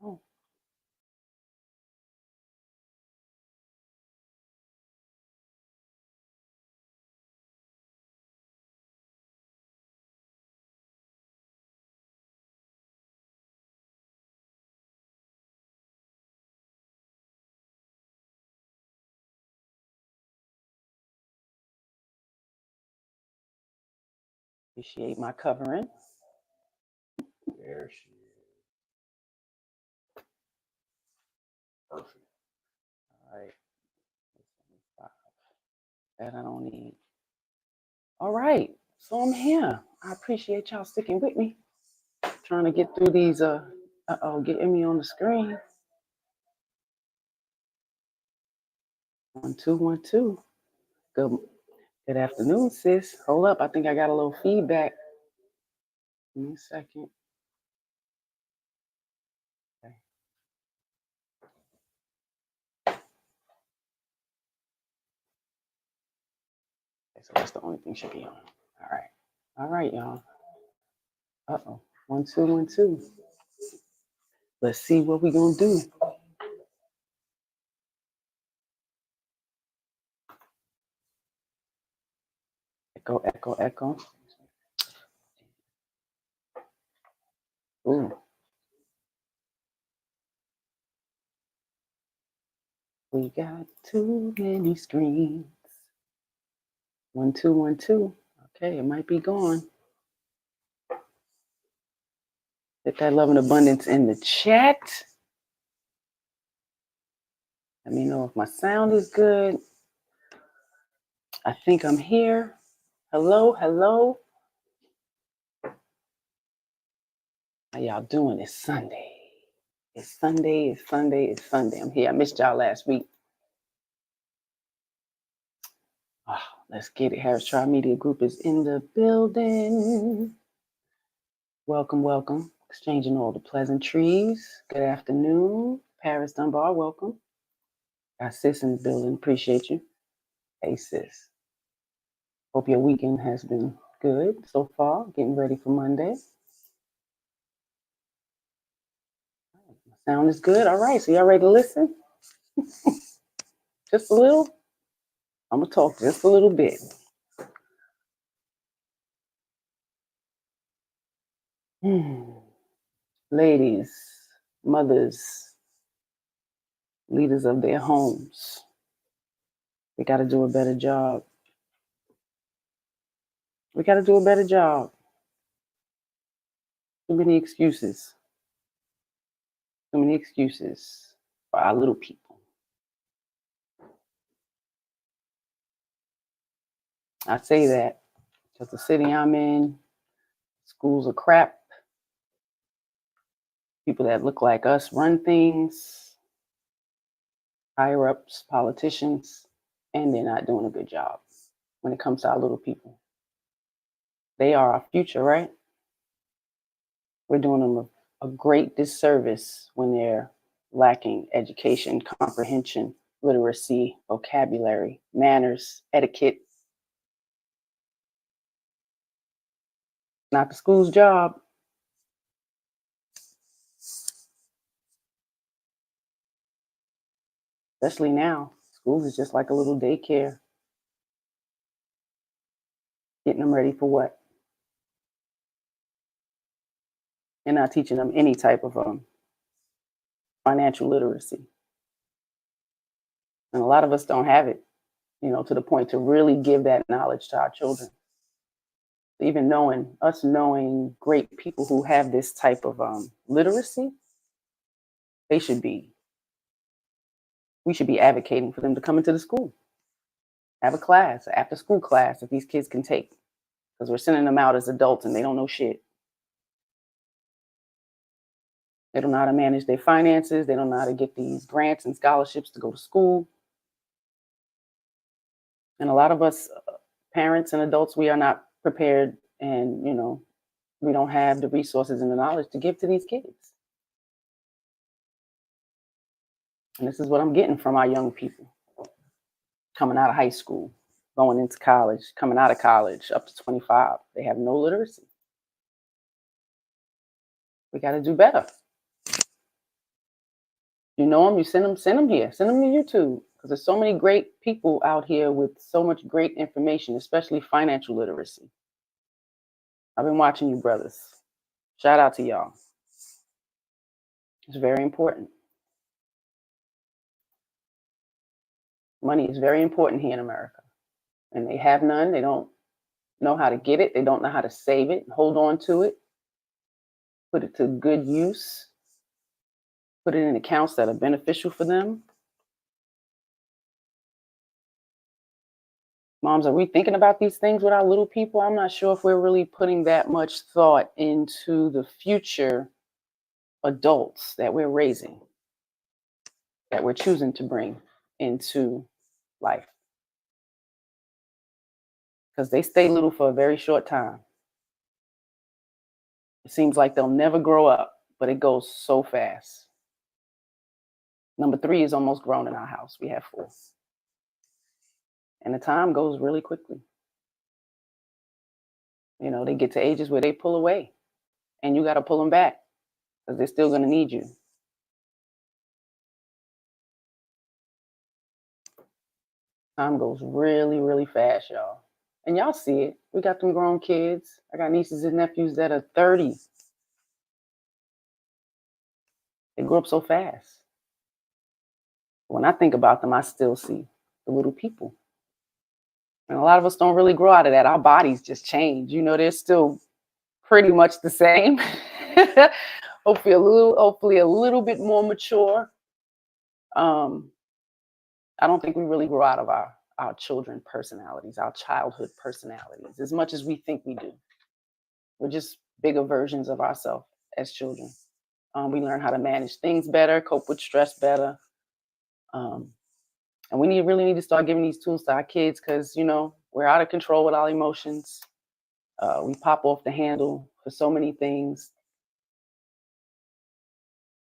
Oh. Appreciate my covering. There she is. Perfect. All right. That I don't need. All right. So I'm here. I appreciate y'all sticking with me. Trying to get through these getting me on the screen. 1 2 1 2. Good afternoon, sis. Hold up. I think I got a little feedback. Give me a second. Okay. So that's the only thing should be on. All right. All right, y'all. 1 2 1 2. Let's see what we're gonna do. Echo, echo, echo. Ooh. We got too many screens. 1 2 1 2. Okay, it might be gone. Hit that love and abundance in the chat. Let me know if my sound is good. I think I'm here. Hello, hello. How y'all doing? It's Sunday. It's Sunday, it's Sunday, it's Sunday. I'm here. I missed y'all last week. Oh, let's get it. Harris Tribe Media Group is in the building. Welcome, welcome. Exchanging all the pleasantries. Good afternoon. Paris Dunbar, welcome. Got sis in the building. Appreciate you. Hey, sis. Hope your weekend has been good so far. Getting ready for Monday. Sound is good. All right. So y'all ready to listen? Just a little? I'm going to talk just a little bit. Ladies, mothers, leaders of their homes, we got to do a better job. We got to do a better job. Too many excuses. Too many excuses for our little people. I say that because the city I'm in, schools are crap. People that look like us run things, higher ups, politicians, and they're not doing a good job when it comes to our little people. They are our future, right? We're doing them a great disservice when they're lacking education, comprehension, literacy, vocabulary, manners, etiquette. Not the school's job. Especially now, schools is just like a little daycare. Getting them ready for what? They're not teaching them any type of financial literacy. And a lot of us don't have it, to the point to really give that knowledge to our children. Even knowing great people who have this type of literacy, we should be advocating for them to come into the school, have a class, an after school class that these kids can take, because we're sending them out as adults and they don't know shit. They don't know how to manage their finances. They don't know how to get these grants and scholarships to go to school. And a lot of us parents and adults, we are not prepared, and we don't have the resources and the knowledge to give to these kids. And this is what I'm getting from our young people coming out of high school, going into college, coming out of college, up to 25. They have no literacy. We got to do better. You know them, you send them here, send them to YouTube, because there's so many great people out here with so much great information, especially financial literacy. I've been watching you, brothers. Shout out to y'all. It's very important. Money is very important here in America. And they have none. They don't know how to get it. They don't know how to save it, hold on to it, put it to good use, put it in accounts that are beneficial for them. Moms, are we thinking about these things with our little people? I'm not sure if we're really putting that much thought into the future adults that we're raising, that we're choosing to bring into life. Because they stay little for a very short time. It seems like they'll never grow up, but it goes so fast. Number 3 is almost grown in our house. We have 4. And the time goes really quickly. You know, they get to ages where they pull away and you got to pull them back because they're still going to need you. Time goes really, really fast, y'all. And y'all see it. We got them grown kids. I got nieces and nephews that are 30. They grew up so fast. When I think about them, I still see the little people. And a lot of us don't really grow out of that. Our bodies just change. You know, they're still pretty much the same. hopefully a little bit more mature. I don't think we really grow out of our children personalities, our childhood personalities, as much as we think we do. We're just bigger versions of ourselves as children. We learn how to manage things better, cope with stress better. And we really need to start giving these tools to our kids because, you know, we're out of control with our emotions. We pop off the handle for so many things.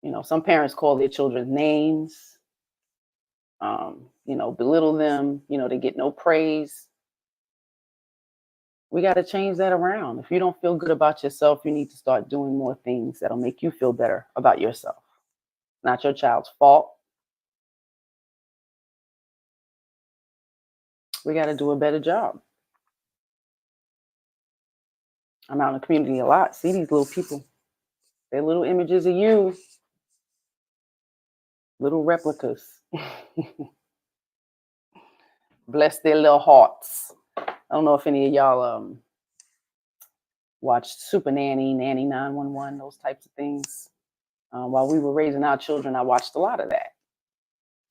You know, some parents call their children names, you know, belittle them. You know, they get no praise. We got to change that around. If you don't feel good about yourself, you need to start doing more things that'll make you feel better about yourself. Not your child's fault. We got to do a better job. I'm out in the community a lot. See these little people. They're little images of you. Little replicas. Bless their little hearts. I don't know if any of y'all watched Super Nanny, Nanny 911, those types of things. While we were raising our children, I watched a lot of that.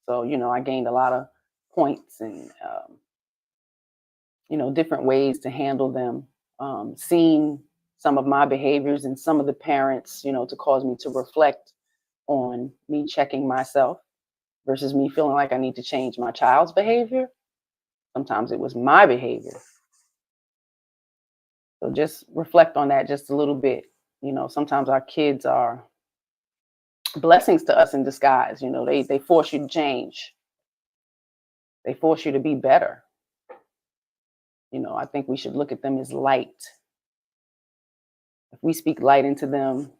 So, you know, I gained a lot of points and, you know, different ways to handle them. Seeing some of my behaviors and some of the parents, you know, to cause me to reflect on me checking myself versus me feeling like I need to change my child's behavior. Sometimes it was my behavior. So just reflect on that just a little bit. You know, sometimes our kids are blessings to us in disguise. You know, they force you to change. They force you to be better. You know, I think we should look at them as light. If we speak light into them,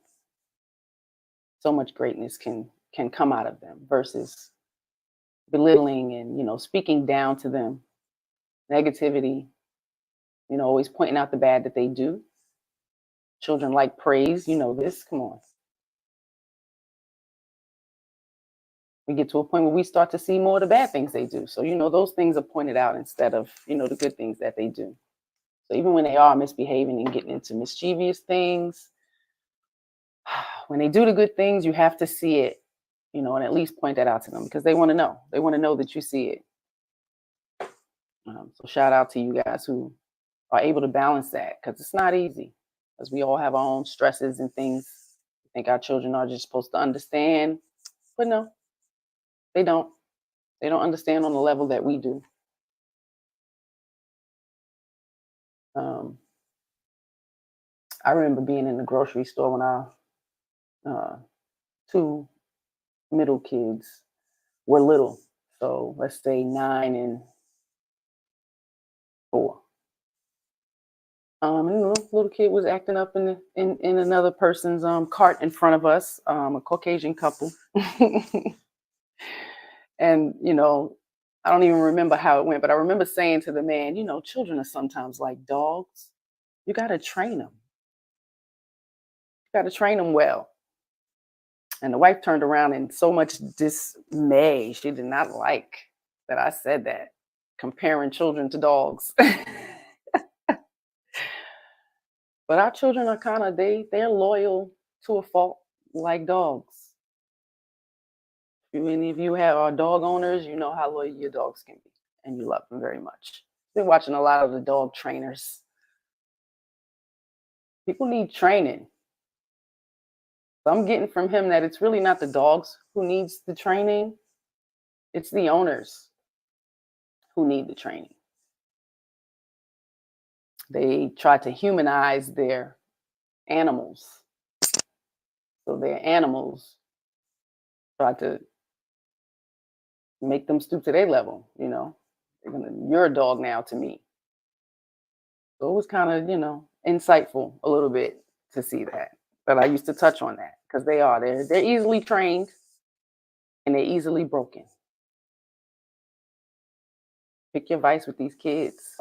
so much greatness can come out of them versus belittling and, you know, speaking down to them. Negativity, you know, always pointing out the bad that they do. Children like praise, you know this, come on. We get to a point where we start to see more of the bad things they do. So, you know, those things are pointed out instead of, you know, the good things that they do. So even when they are misbehaving and getting into mischievous things, when they do the good things, you have to see it, you know, and at least point that out to them because they want to know. They want to know that you see it. So shout out to you guys who are able to balance that because it's not easy because we all have our own stresses and things. I think our children are just supposed to understand, but no, they don't. They don't understand on the level that we do. I remember being in the grocery store when our 2 middle kids were little. So let's say 9 and 4. And the little kid was acting up in another person's cart in front of us, a Caucasian couple. And, I don't even remember how it went, but I remember saying to the man, children are sometimes like dogs. You got to train them. You got to train them well. And the wife turned around in so much dismay. She did not like that I said that, comparing children to dogs. But our children are kind of they're loyal to a fault, like dogs. If any of you are dog owners, you know how loyal your dogs can be, and you love them very much. Been watching a lot of the dog trainers. People need training. So I'm getting from him that it's really not the dogs who needs the training, it's the owners who need the training. They try to humanize their animals. So their animals try to make them stoop to their level, you're a dog now to me. So it was kind of, insightful a little bit to see that. But I used to touch on that because they're easily trained and they're easily broken. Pick your vice with these kids,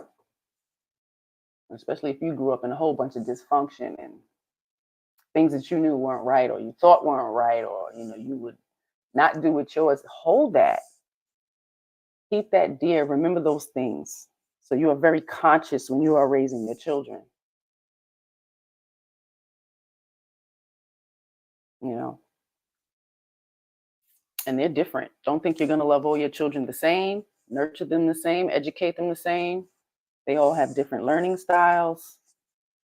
especially if you grew up in a whole bunch of dysfunction and things that you knew weren't right or you thought weren't right, or you would not do what yours. Hold that. Keep that dear. Remember those things. So you are very conscious when you are raising your children. And they're different. Don't think you're going to love all your children the same, nurture them the same, educate them the same. They all have different learning styles,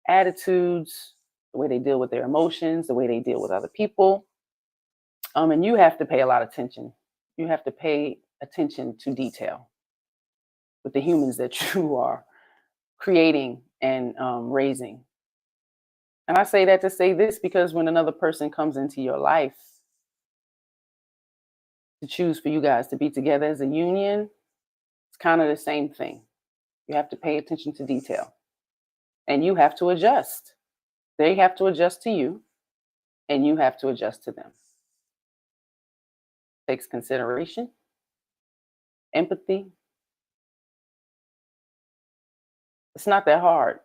attitudes, the way they deal with their emotions, the way they deal with other people. And you have to pay a lot of attention. You have to pay attention to detail with the humans that you are creating and raising. And I say that to say this because when another person comes into your life to choose for you guys to be together as a union, it's kind of the same thing. You have to pay attention to detail and you have to adjust. They have to adjust to you and you have to adjust to them. Takes consideration, empathy. It's not that hard.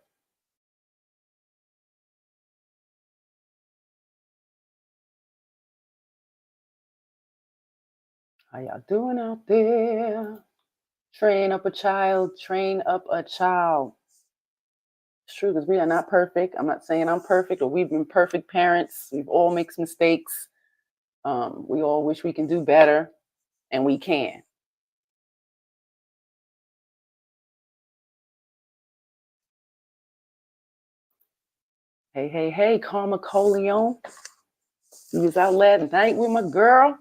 How y'all doing out there? Train up a child, train up a child. It's true because we are not perfect. I'm not saying I'm perfect or we've been perfect parents. We've all made mistakes. We all wish we can do better, and we can. Hey, Karma Coleon. We was out last night with my girl.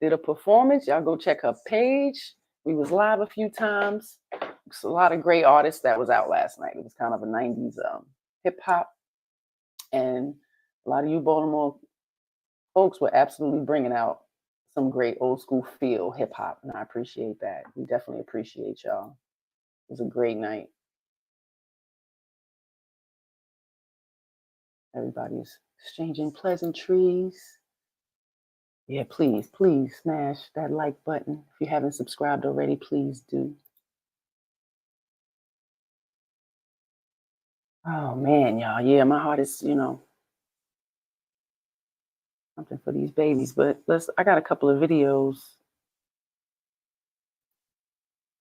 Did a performance. Y'all go check her page. We was live a few times. It's a lot of great artists that was out last night. It was kind of a 90s hip hop. And a lot of you Baltimore folks were absolutely bringing out some great old school feel hip hop. And I appreciate that. We definitely appreciate y'all. It was a great night. Everybody's exchanging pleasantries. Yeah, please smash that like button. If you haven't subscribed already, please do. Oh man, y'all. Yeah, my heart is, something for these babies. But I got a couple of videos.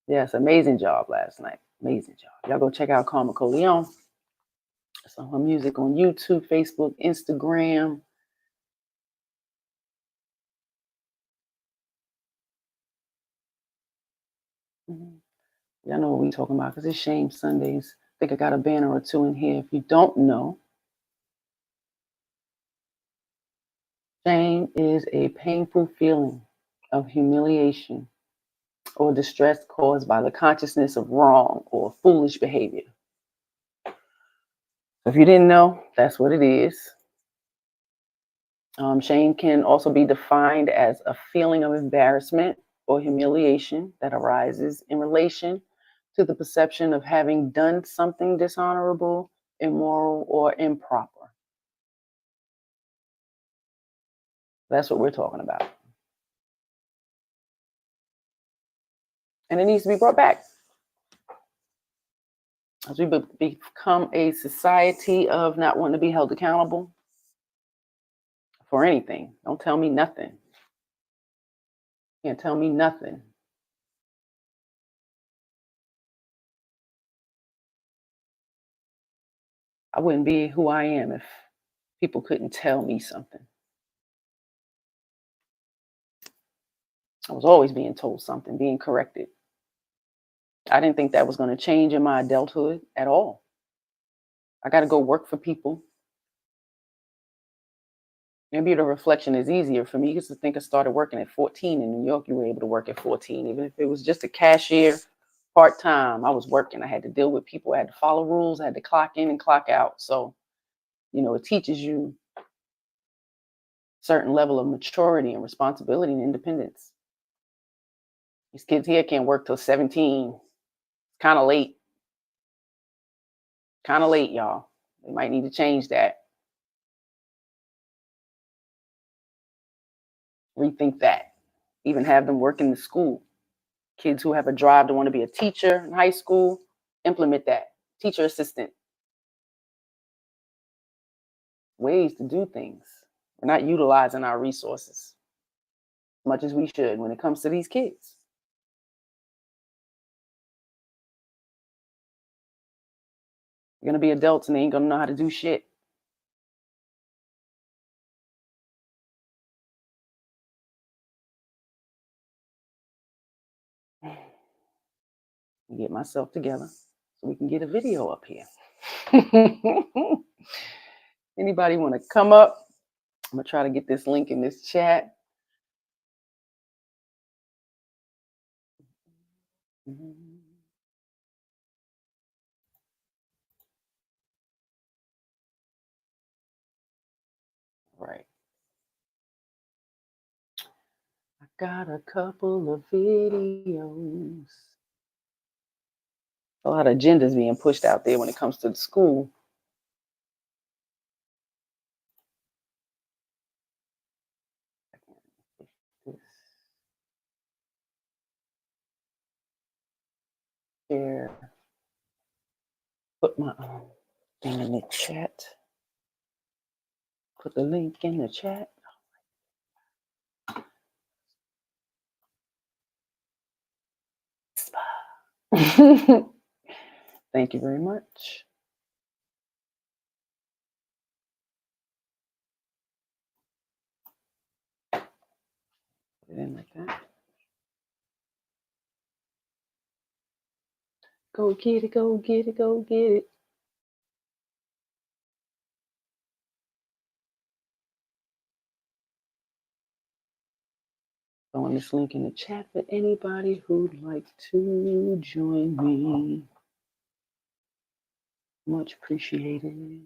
Yes, amazing job last night. Amazing job. Y'all go check out Karma Coleon. Some her music on YouTube, Facebook, Instagram. Y'all know what we talking about because it's Shame Sundays. I think I got a banner or two in here. If you don't know, shame is a painful feeling of humiliation or distress caused by the consciousness of wrong or foolish behavior. If you didn't know, that's what it is. Shame can also be defined as a feeling of embarrassment or humiliation that arises in relation to the perception of having done something dishonorable, immoral, or improper. That's what we're talking about. And it needs to be brought back. As we become a society of not wanting to be held accountable for anything. Don't tell me nothing. Can't tell me nothing. I wouldn't be who I am if people couldn't tell me something. I was always being told something, being corrected. I didn't think that was going to change in my adulthood at all. I got to go work for people. Maybe the reflection is easier for me because I think I started working at 14 in New York. You were able to work at 14, even if it was just a cashier part-time. I was working. I had to deal with people. I had to follow rules. I had to clock in and clock out. So, it teaches you a certain level of maturity and responsibility and independence. These kids here can't work till 17. It's kind of late. Kind of late, y'all. They might need to change that. Rethink that. Even have them work in the school. Kids who have a drive to want to be a teacher in high school, implement that. Teacher assistant. Ways to do things. We're not utilizing our resources as much as we should when it comes to these kids. They're going to be adults and they ain't going to know how to do shit. Get myself together so we can get a video up here. Anybody want to come up? I'm going to try to get this link in this chat. Right. I got a couple of videos. A lot of agendas being pushed out there when it comes to the school. Share. Put my thing in the chat. Put the link in the chat. Thank you very much. Put it in like that. Go get it, go get it, go get it. Throwing this link in the chat for anybody who'd like to join me. Much appreciated.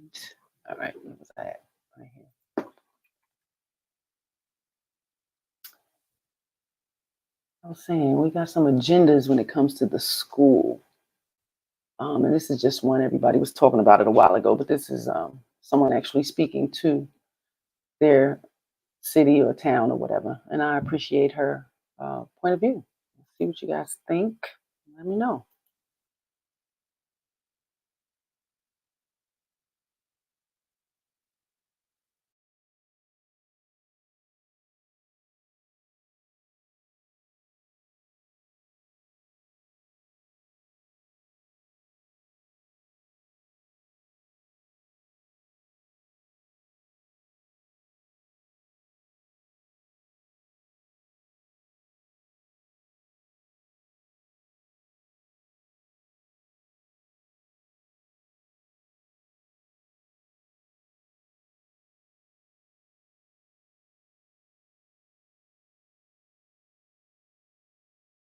All right, where was I at? Right here. I was saying we got some agendas when it comes to the school. And this is just one, everybody was talking about it a while ago, but this is someone actually speaking to their city or town or whatever. And I appreciate her point of view. See what you guys think. Let me know.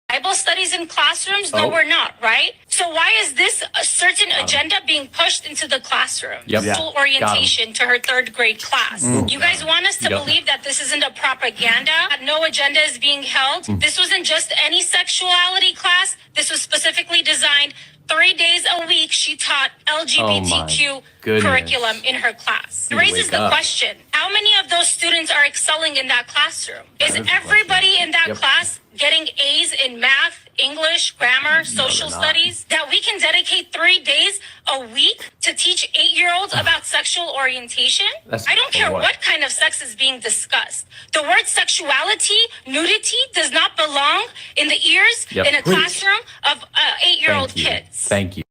Bible studies in classrooms? No, we're not, right? So why is this a certain agenda being pushed into the classroom? School orientation to her third grade class. You guys want us to believe that this isn't a propaganda, that no agenda is being held? This wasn't just any sexuality class. This was specifically designed 3 days a week. She taught LGBTQ curriculum in her class. It raises the question, how How many of those students are excelling in that classroom? Is everybody in that class getting A's in math, English, grammar, social studies? That we can dedicate 3 days a week to teach 8-year-olds about sexual orientation? I don't care what kind of sex is being discussed. The word sexuality, nudity does not belong in the ears in a classroom of 8-year-old kids. Thank you.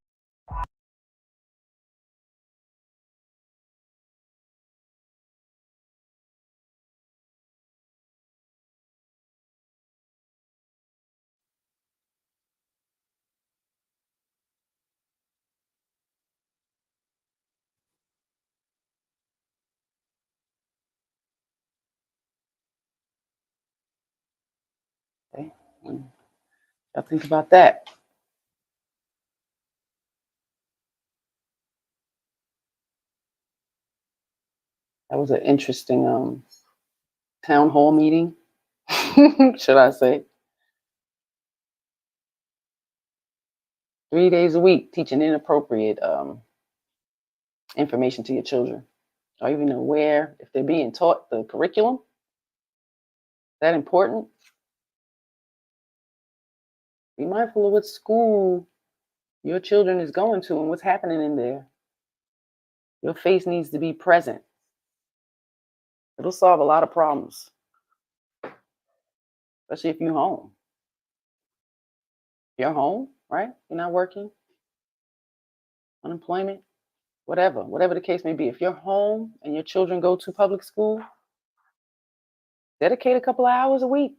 Okay. Y'all think about that. That was an interesting town hall meeting, should I say. 3 days a week teaching inappropriate information to your children. Or even aware if they're being taught the curriculum. Is that important? Be mindful of what school your children is going to and what's happening in there. Your face needs to be present. It'll solve a lot of problems, especially if you're home. You're home, right? You're not working, unemployment, whatever the case may be. If you're home and your children go to public school, dedicate a couple of hours a week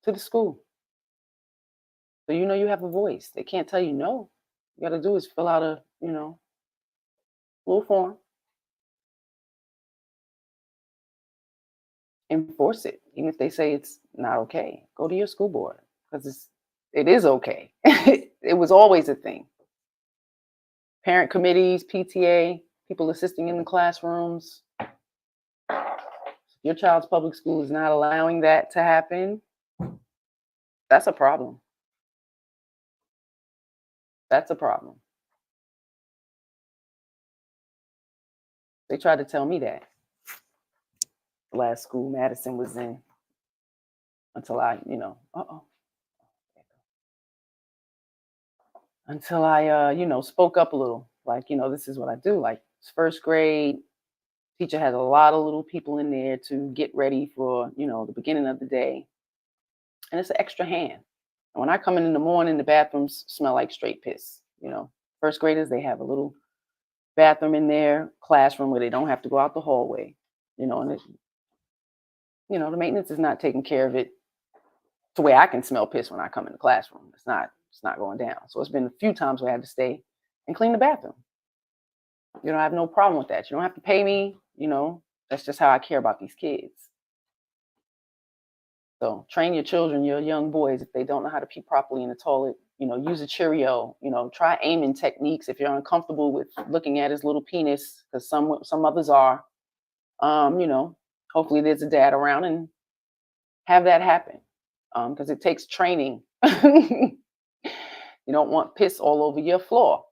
to the school. So you know you have a voice. They can't tell you no. You got to do is fill out a, little form. Enforce it, even if they say it's not okay. Go to your school board because it is okay. It was always a thing. Parent committees, PTA, people assisting in the classrooms. If your child's public school is not allowing that to happen, that's a problem. That's a problem. They tried to tell me that the last school Madison was in until I, until I, spoke up a little. Like, this is what I do. Like, it's first grade. Teacher has a lot of little people in there to get ready for, the beginning of the day. And it's an extra hand. And when I come in the morning, the bathrooms smell like straight piss. First graders, they have a little bathroom in their classroom where they don't have to go out the hallway. And the maintenance is not taking care of it the way I can smell piss when I come in the classroom. It's not going down. So it's been a few times where I had to stay and clean the bathroom. I have no problem with that. You don't have to pay me. That's just how I care about these kids. So train your children, your young boys, if they don't know how to pee properly in the toilet, use a Cheerio, try aiming techniques if you're uncomfortable with looking at his little penis, because some others are. Hopefully there's a dad around and have that happen, because it takes training. You don't want piss all over your floor.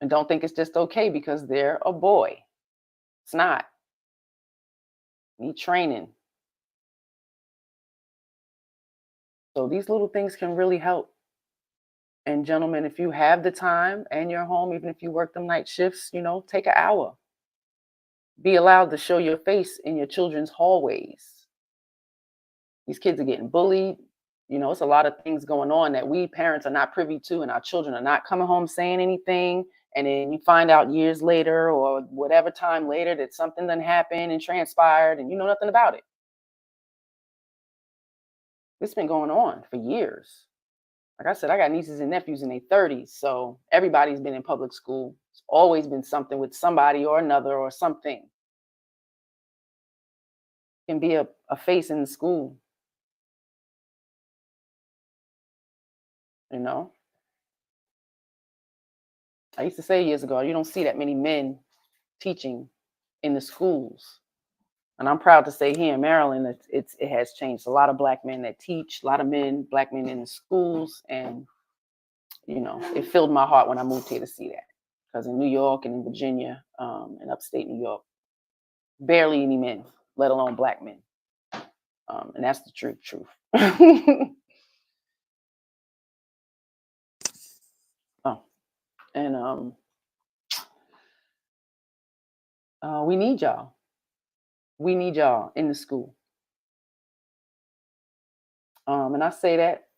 And don't think it's just okay because they're a boy. It's not. Need training. So these little things can really help. And gentlemen, if you have the time and you're home, even if you work them night shifts, take an hour. Be allowed to show your face in your children's hallways. These kids are getting bullied. It's a lot of things going on that we parents are not privy to, and our children are not coming home saying anything. And then you find out years later or whatever time later that something done happened and transpired and you know nothing about it. It's been going on for years. Like I said, I got nieces and nephews in their 30s. So everybody's been in public school. It's always been something with somebody or another or something. Can be a face in the school. I used to say years ago, you don't see that many men teaching in the schools. And I'm proud to say here in Maryland that it has changed. A lot of black men that teach, a lot of black men in the schools. And, it filled my heart when I moved here to see that. Because in New York and in Virginia and upstate New York, barely any men, let alone black men. And that's the truth. We need y'all. We need y'all in the school. And I say that,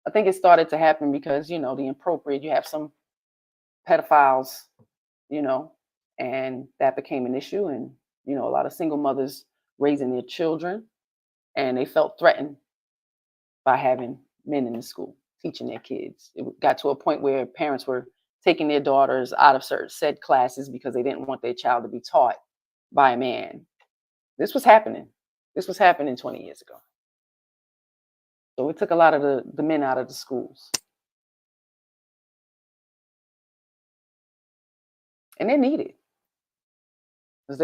I think it started to happen because, the inappropriate, you have some pedophiles, and that became an issue. And, a lot of single mothers raising their children, and they felt threatened by having men in the school teaching their kids. It got to a point where parents were taking their daughters out of said classes because they didn't want their child to be taught by a man. This was happening. This was happening 20 years ago. So it took a lot of the men out of the schools. And they're needed. Because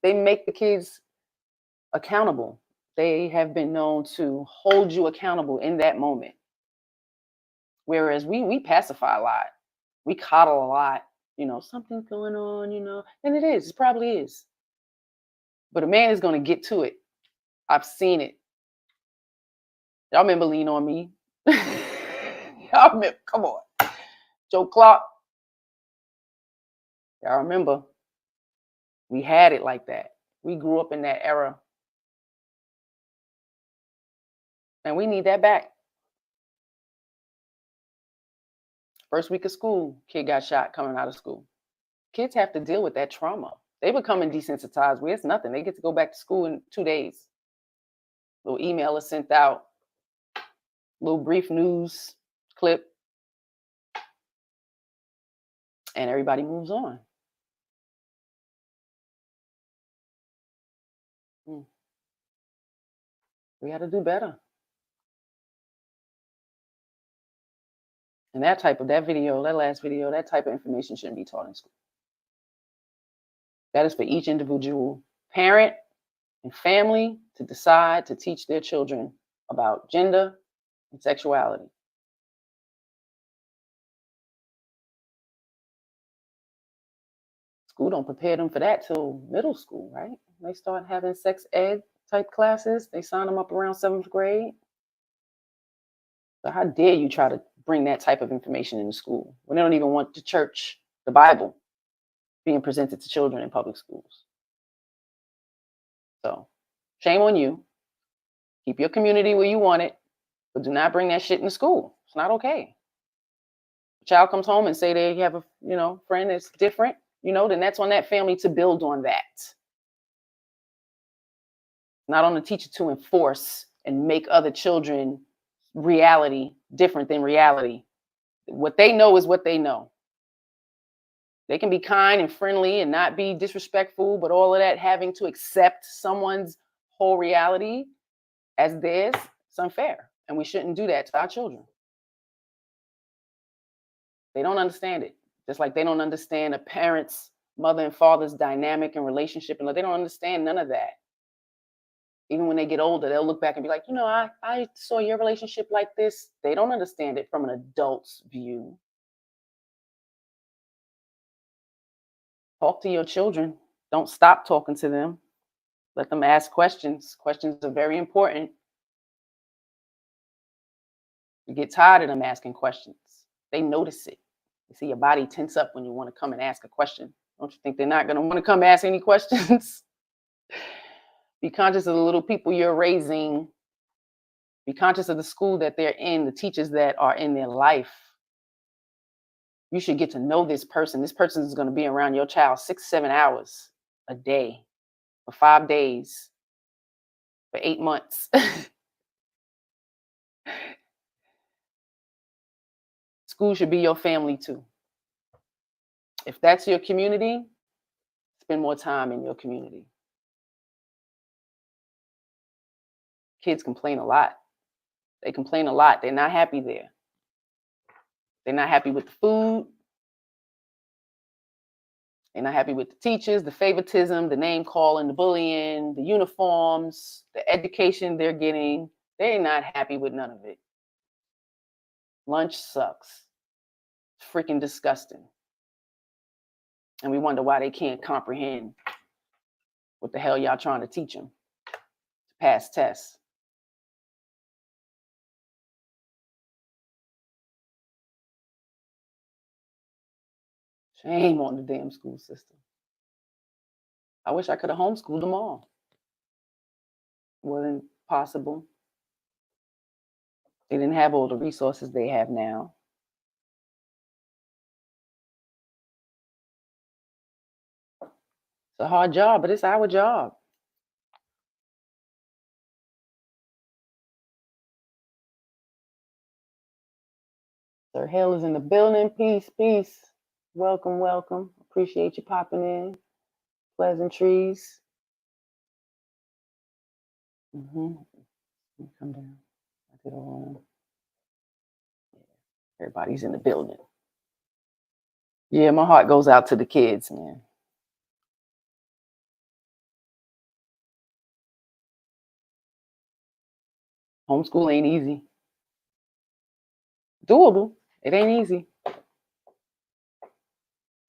they make the kids accountable. They have been known to hold you accountable in that moment. Whereas we pacify a lot. We coddle a lot. Something's going on, and it probably is. But a man is going to get to it. I've seen it. Y'all remember Lean on Me? Y'all remember, come on. Joe Clark. Y'all remember? We had it like that. We grew up in that era. And we need that back. First week of school, kid got shot coming out of school. Kids have to deal with that trauma. They becoming desensitized where it's nothing. They get to go back to school in 2 days. Little email is sent out. Little brief news clip. And everybody moves on. We got to do better. And that last video, that type of information shouldn't be taught in school. That is for each individual parent and family to decide to teach their children about gender and sexuality. School don't prepare them for that till middle school, right? They start having sex ed type classes. They sign them up around 7th grade. So how dare you try to bring that type of information into school when they don't even want the church, the Bible, being presented to children in public schools? So shame on you. Keep your community where you want it, but do not bring that shit into school. It's not okay. A child comes home and say they have a friend that's different, then that's on that family to build on that. Not on the teacher to enforce and make other children reality different than reality. What they know is what they know. They can be kind and friendly and not be disrespectful, but all of that having to accept someone's whole reality as theirs, it's unfair. And we shouldn't do that to our children. They don't understand it. Just like they don't understand a parent's, mother and father's dynamic and relationship. And they don't understand none of that. Even when they get older, they'll look back and be like, I saw your relationship like this. They don't understand it from an adult's view. Talk to your children. Don't stop talking to them. Let them ask questions. Questions are very important. You get tired of them asking questions. They notice it. You see your body tense up when you want to come and ask a question. Don't you think they're not going to want to come ask any questions? Be conscious of the little people you're raising. Be conscious of the school that they're in, the teachers that are in their life. You should get to know this person. This person is going to be around your child 6-7 hours a day for 5 days, for 8 months. School should be your family too. If that's your community, spend more time in your community. Kids complain a lot. They complain a lot. They're not happy there. They're not happy with the food. They're not happy with the teachers, the favoritism, the name calling, the bullying, the uniforms, the education they're getting. They're not happy with none of it. Lunch sucks. It's freaking disgusting. And we wonder why they can't comprehend What the hell y'all trying to teach them? To pass tests. Shame on the damn school system. I wish I could have homeschooled them all. Wasn't possible. They didn't have all the resources they have now. It's a hard job, but it's our job. Sir Hill is in the building. Peace, peace. Welcome, welcome. Appreciate you popping in. Pleasantries. Come down. I did all wrong. Everybody's in the building. Yeah, my heart goes out to the kids, man. Homeschool ain't easy. Doable. It ain't easy.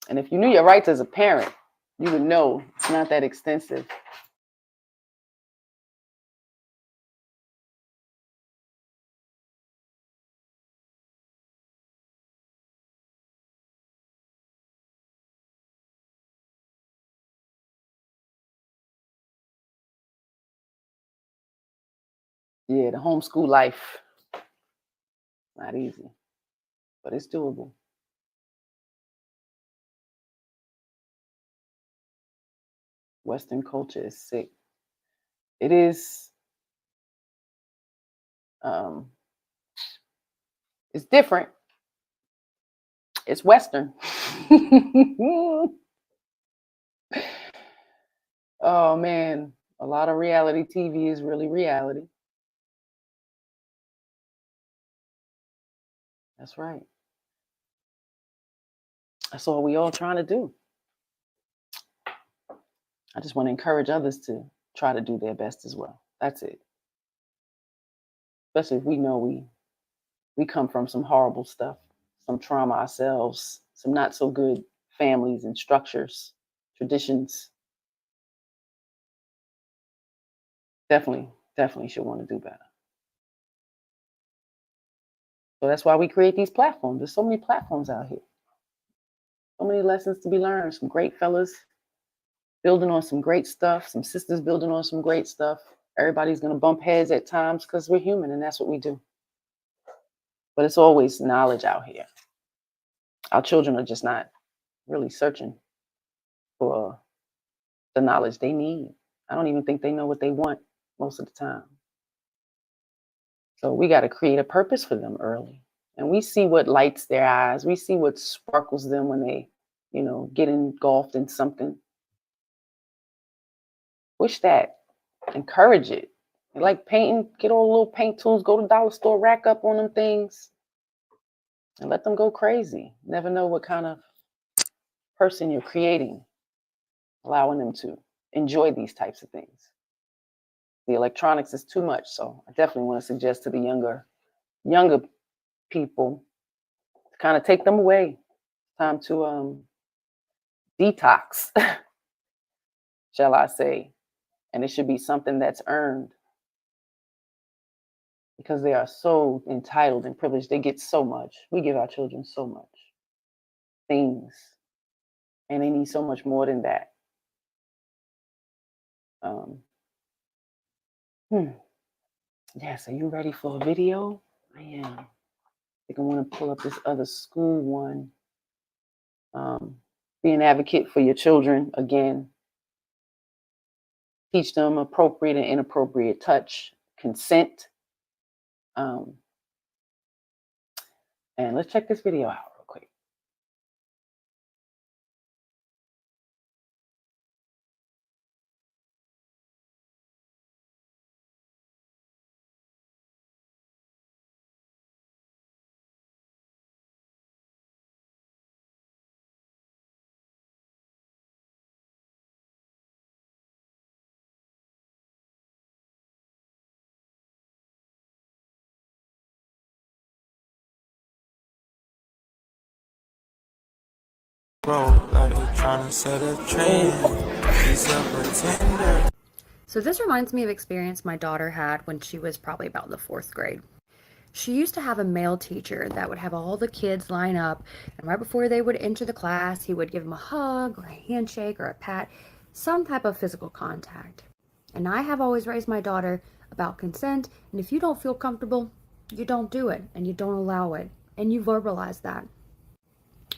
And if you knew your rights as a parent, you would know it's not that extensive. Yeah, the homeschool life, not easy, but it's doable. Western culture is sick. It is, it's different. It's Western. Oh man, a lot of reality TV is really reality. That's right. That's all we all trying to do. I just want to encourage others to try to do their best as well. That's it. Especially if we know we come from some horrible stuff, some trauma ourselves, some not so good families and structures, traditions. Definitely should want to do better. So that's why we create these platforms. There's so many platforms out here. So many lessons to be learned. Some great fellas building on some great stuff. Some sisters building on some great stuff. Everybody's going to bump heads at times because we're human and that's what we do. But it's always knowledge out here. Our children are just not really searching for the knowledge they need. I don't even think they know what they want most of the time. So we got to create a purpose for them early. And we see what lights their eyes. We see what sparkles them when they, get engulfed in something. Push that. Encourage it. They like painting, get all the little paint tools, go to the dollar store, rack up on them things, and let them go crazy. Never know what kind of person you're creating, allowing them to enjoy these types of things. The electronics is too much, so I definitely want to suggest to the younger people to kind of take them away. Time to detox, shall I say. And it should be something that's earned because they are so entitled and privileged. They get so much. We give our children so much things, and they need so much more than that. Yes, are you ready for a video? I am. I think I want to pull up this other school one. Be an advocate for your children again. Teach them appropriate and inappropriate touch, consent. And let's check this video out real quick. Bro, like they tryna set a trend. So this reminds me of experience my daughter had when she was probably about in the 4th grade. She used to have a male teacher that would have all the kids line up, and right before they would enter the class, he would give them a hug or a handshake or a pat, some type of physical contact. And I have always raised my daughter about consent, and if you don't feel comfortable, you don't do it, and you don't allow it, and you verbalize that.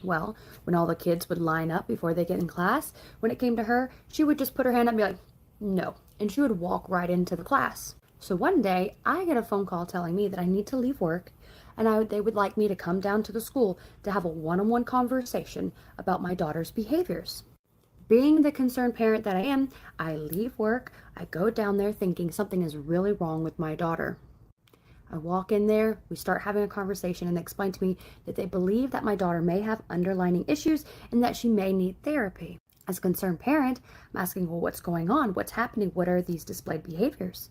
Well, when all the kids would line up before they get in class, when it came to her, she would just put her hand up and be like, no, and she would walk right into the class. So one day, I get a phone call telling me that I need to leave work, and they would like me to come down to the school to have a one-on-one conversation about my daughter's behaviors. Being the concerned parent that I am, I leave work, I go down there thinking something is really wrong with my daughter. I walk in there, we start having a conversation, and they explain to me that they believe that my daughter may have underlying issues and that she may need therapy. As a concerned parent, I'm asking, well, what's going on? What's happening? What are these displayed behaviors?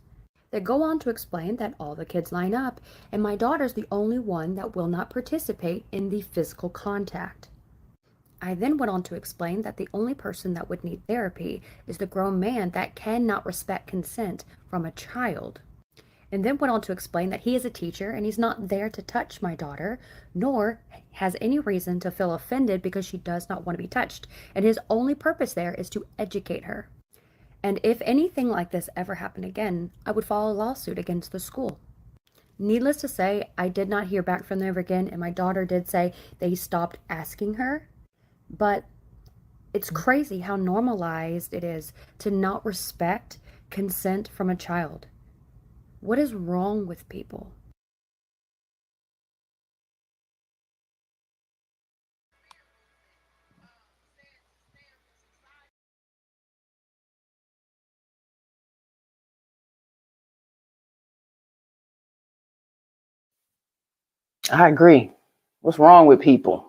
They go on to explain that all the kids line up, and my daughter's the only one that will not participate in the physical contact. I then went on to explain that the only person that would need therapy is the grown man that cannot respect consent from a child. And then went on to explain that he is a teacher and he's not there to touch my daughter, nor has any reason to feel offended because she does not want to be touched. And his only purpose there is to educate her. And if anything like this ever happened again, I would file a lawsuit against the school. Needless to say, I did not hear back from them ever again, and my daughter did say they stopped asking her. But it's crazy how normalized it is to not respect consent from a child. What is wrong with people? I agree. What's wrong with people?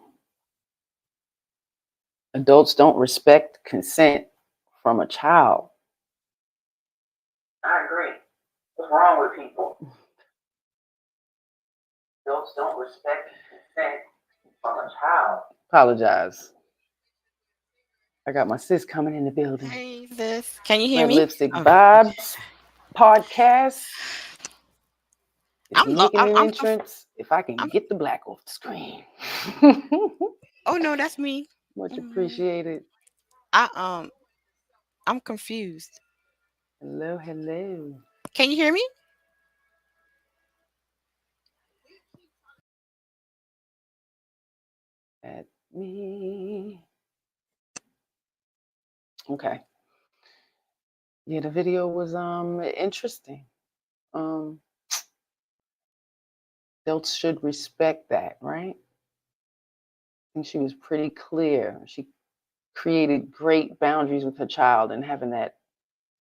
Adults don't respect consent from a child. I agree. What's wrong with people? Adults don't respect consent from a child. Apologize. I got my sis coming in the building. Hey, sis. Can you hear me? Lipstick Vibes podcast. I'm Making an entrance. If I can get the black off the screen. Oh no, that's me. Much appreciated. I'm confused. Hello, hello. Can you hear me? At me. Okay. Yeah, the video was interesting. Adults should respect that, right? I think she was pretty clear. She created great boundaries with her child and having that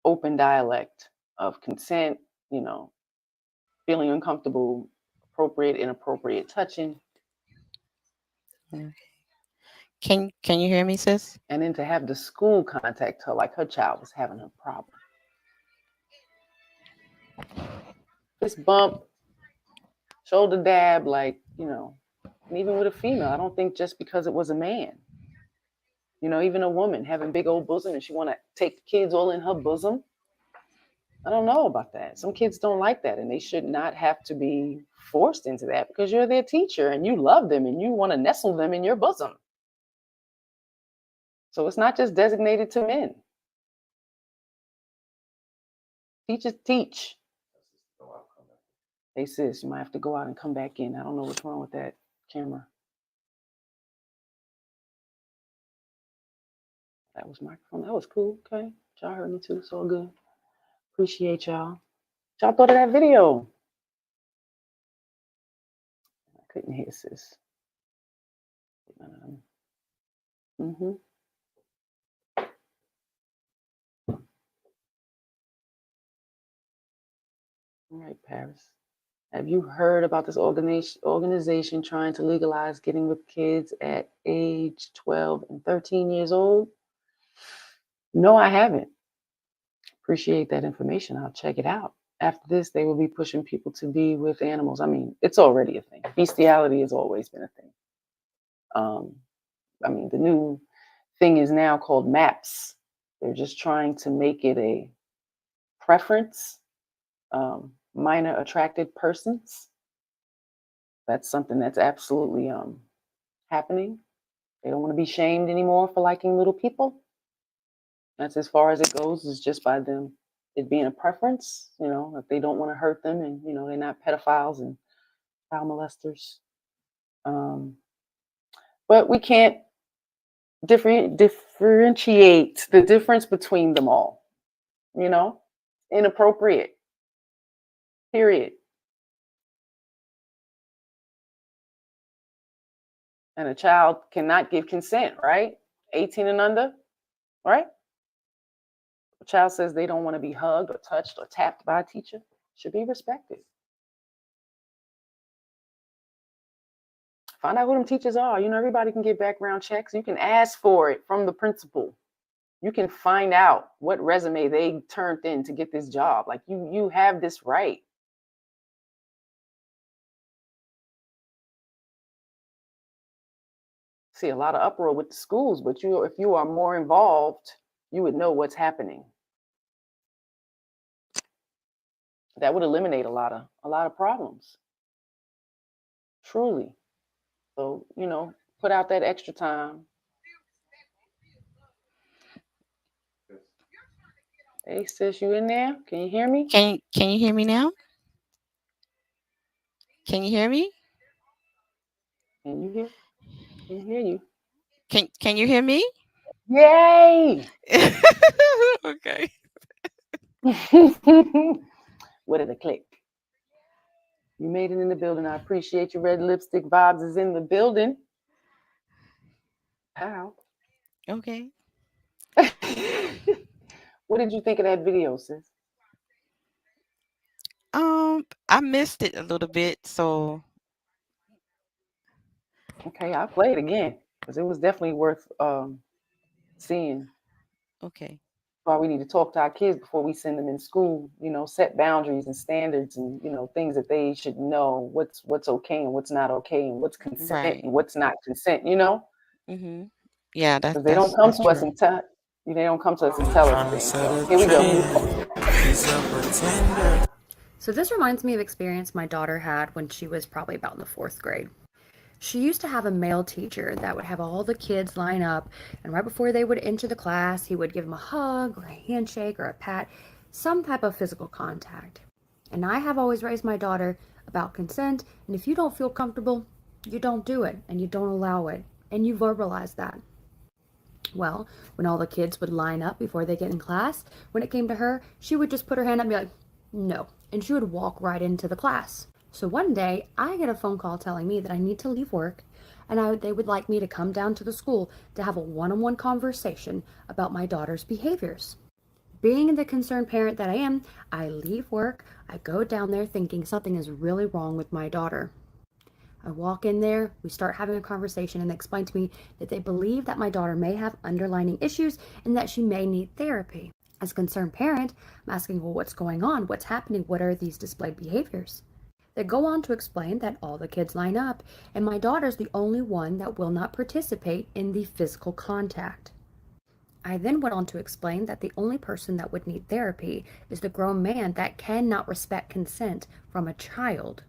open dialect of consent, feeling uncomfortable, appropriate, inappropriate touching. Can you hear me, sis? And then to have the school contact her like her child was having a problem. Fist bump, shoulder dab, and even with a female, I don't think just because it was a man. Even a woman having big old bosom and she want to take the kids all in her bosom. I don't know about that. Some kids don't like that, and they should not have to be forced into that because you're their teacher and you love them and you want to nestle them in your bosom. So it's not just designated to men. Teachers teach. Hey sis, you might have to go out and come back in. I don't know what's wrong with that camera. That was microphone. That was cool. Okay. Y'all heard me too. It's all good. Appreciate y'all. Y'all thought of that video? I couldn't hear sis. All right, Paris. Have you heard about this organization trying to legalize getting with kids at age 12 and 13 years old? No, I haven't. Appreciate that information. I'll check it out. After this, they will be pushing people to be with animals. I mean, it's already a thing. Bestiality has always been a thing. The new thing is now called MAPS. They're just trying to make it a preference. Minor attracted persons. That's something that's absolutely happening. They don't want to be shamed anymore for liking little people. That's as far as it goes, is just by them it being a preference, if they don't want to hurt them, and they're not pedophiles and child molesters. But we can't differentiate the difference between them all. Inappropriate. Period. And a child cannot give consent, right? 18 and under, right? A child says they don't want to be hugged or touched or tapped by a teacher, should be respected. Find out who them teachers are. Everybody can get background checks. You can ask for it from the principal. You can find out what resume they turned in to get this job. Like you have this right. See a lot of uproar with the schools, but if you are more involved, you would know what's happening. That would eliminate a lot of problems. Truly. So, put out that extra time. Hey sis, you in there? Can you hear me? Can you hear me now? Can you hear me? Can you hear you? Can you hear me? Yay! Okay. What did it click? You made it in the building. I appreciate you. Red lipstick vibes is in the building. How? Okay. What did you think of that video, sis? I missed it a little bit, so Okay, I'll play it again because it was definitely worth seeing. okay. Why we need to talk to our kids before we send them in school, set boundaries and standards and, things that they should know what's okay and what's not okay and what's consent Right. and what's not consent, Mm-hmm. Yeah, because they don't come to us and tell us things. So here we go. So this reminds me of experience my daughter had when she was probably about in the 4th grade. She used to have a male teacher that would have all the kids line up, and right before they would enter the class, he would give them a hug or a handshake or a pat, some type of physical contact. And I have always raised my daughter about consent, and if you don't feel comfortable, you don't do it, and you don't allow it, and you verbalize that. Well, when all the kids would line up before they get in class, when it came to her, she would just put her hand up and be like, no, and she would walk right into the class. So one day, I get a phone call telling me that I need to leave work, and they would like me to come down to the school to have a one-on-one conversation about my daughter's behaviors. Being the concerned parent that I am, I leave work, I go down there thinking something is really wrong with my daughter. I walk in there, we start having a conversation, and they explain to me that they believe that my daughter may have underlying issues and that she may need therapy. As a concerned parent, I'm asking, well, what's going on? What's happening? What are these displayed behaviors? They go on to explain that all the kids line up, and my daughter's the only one that will not participate in the physical contact. I then went on to explain that the only person that would need therapy is the grown man that cannot respect consent from a child.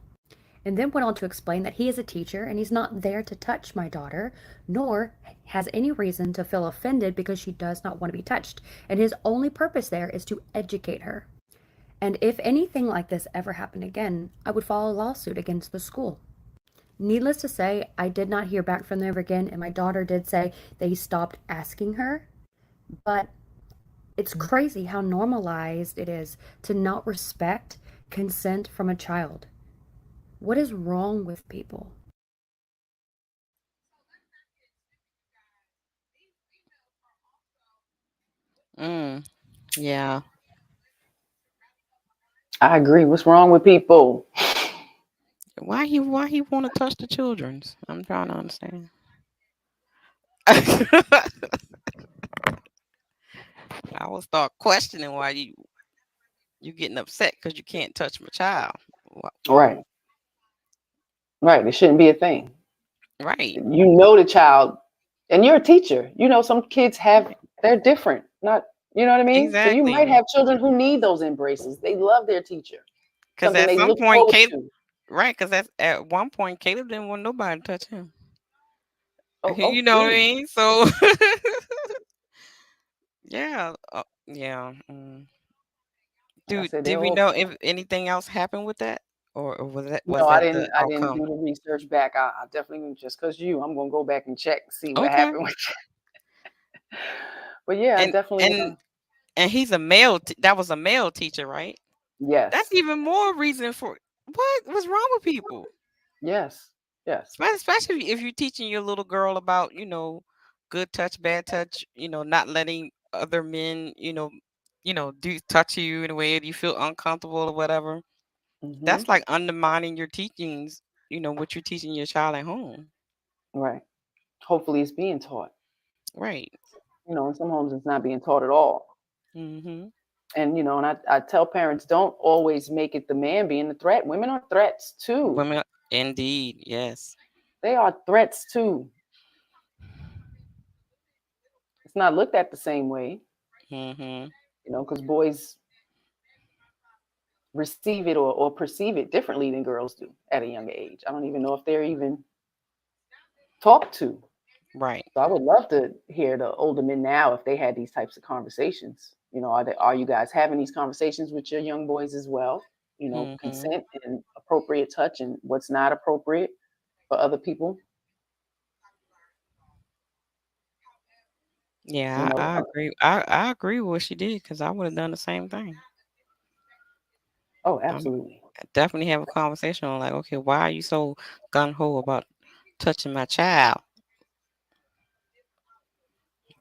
And then went on to explain that he is a teacher and he's not there to touch my daughter, nor has any reason to feel offended because she does not want to be touched. And his only purpose there is to educate her. And if anything like this ever happened again, I would file a lawsuit against the school. Needless to say, I did not hear back from them again, and my daughter did say they stopped asking her. But it's crazy how normalized it is to not respect consent from a child. What is wrong with people? Yeah. I agree. What's wrong with people? Why he want to touch the children's? I'm trying to understand. I will start questioning why you getting upset because you can't touch my child. Right. Right. It shouldn't be a thing. Right. The child, and you're a teacher. Some kids they're different. Not You know what I mean? So you might Exactly. have children who need those embraces. They love their teacher. Because Something at they some look point, forward Caleb, to. right? Because at one point, Caleb didn't want nobody to touch him. Oh, You know what I really? mean? So, yeah, yeah. Like I said, Do they're we all know if anything else happened with that, or was no, I that didn't the I didn't do outcome? the research back. I definitely just because I'm gonna go back and check and see what Okay, happened with but yeah, I and definitely and and he's a male. That was a male teacher, right? That's yes. even more reason for what's wrong with people, Yes. Yes. especially if you're teaching your little girl about good touch, bad touch, not letting other men, do touch you in a way that you feel uncomfortable or whatever. Mm-hmm. That's like undermining your teachings, what you're teaching your child at home. Right. Hopefully it's being taught. Right. In some homes it's not being taught at all. Mm-hmm. And I tell parents, don't always make it the man being the threat. Women are threats too. Women, indeed, yes. They are threats too. It's not looked at the same way, Mm-hmm. because boys receive it or perceive it differently than girls do at a younger age. I don't even know if they're even talked to. Right. So I would love to hear the older men now if they had these types of conversations. Are you guys having these conversations with your young boys as well? Mm-hmm. Consent and appropriate touch and what's not appropriate for other people. You Yeah, know, I agree. I agree with what she did because I would have done the same thing. oh, I'm absolutely. definitely have a conversation on like, okay, why are you so gun ho about touching my child?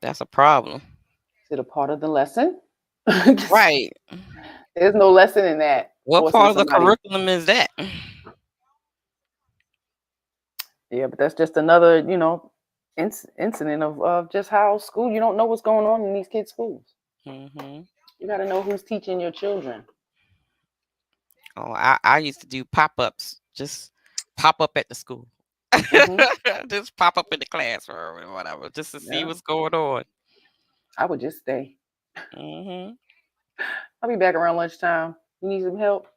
That's a problem. Is it a part of the lesson? Right. There's no lesson in that. What Forcing part of the somebody. curriculum is that? Yeah, but that's just another, incident of just how school, you don't know what's going on in these kids' schools. Mm-hmm. You got to know who's teaching your children. Oh, I used to do pop-ups. Just pop up at the school. Hmm. Just pop up in the classroom or whatever, just to see Yeah, what's going on. I would just stay. Mm-hmm. I'll be back around lunchtime. You need some help?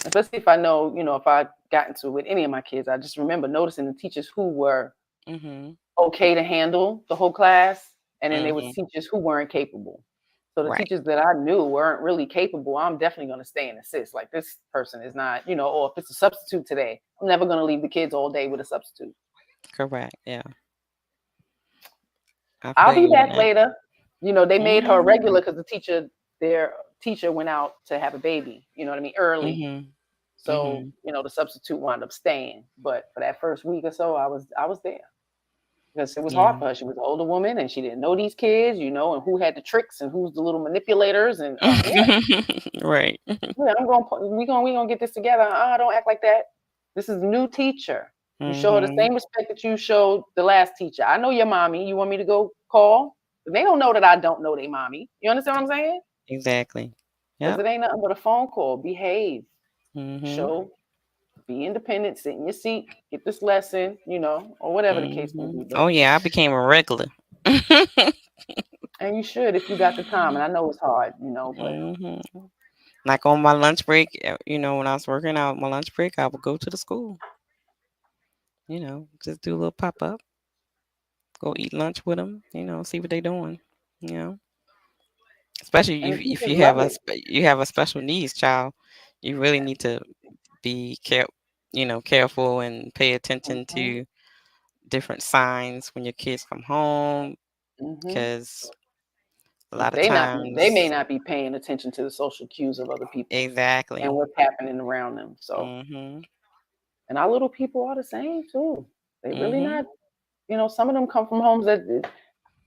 Especially if I know, if I got into it with any of my kids, I just remember noticing the teachers who were Mm-hmm. okay to handle the whole class, and then there was Mm-hmm. teachers who weren't capable. So the Right. teachers that I knew weren't really capable, I'm definitely going to stay and assist. Like this person is not, or if it's a substitute today, I'm never going to leave the kids all day with a substitute. Correct. Yeah. I I'll feel be you on back that. later. They made her Mm-hmm. regular because their teacher went out to have a baby, you know what I mean, early. Mm-hmm. So, Mm-hmm. the substitute wound up staying. But for that first week or so, I was there. Because it was hard Yeah. for her. She was an older woman and she didn't know these kids, and who had the tricks and who's the little manipulators. And yeah, Right. yeah, we gonna get this together. Don't act like that. This is a new teacher. You show her the Mm-hmm. same respect that you showed the last teacher. I know your mommy. You want me to go call? But they don't know that I don't know their mommy. You understand what I'm saying? Exactly. Because Yep. it ain't nothing but a phone call. Behave. Mm-hmm. Show. Be independent. Sit in your seat. Get this lesson. Or whatever the case may Mm-hmm. be. But Oh yeah, I became a regular. and you should if you got the time. And I know it's hard. But Mm-hmm. Like on my lunch break, when I was working out my lunch break, I would go to the school. Just do a little pop up, go eat lunch with them. See what they're doing. You know, especially and the if teachers you have love it. you have a special needs child, you really need to be careful and pay attention Mhm. to different signs when your kids come home, Mhm. because a Because lot of they may times, not be paying attention to the social cues of other people and exactly. what's happening around them. So, Mhm. and our little people are the same too. They really Mhm. not. Some of them come from homes that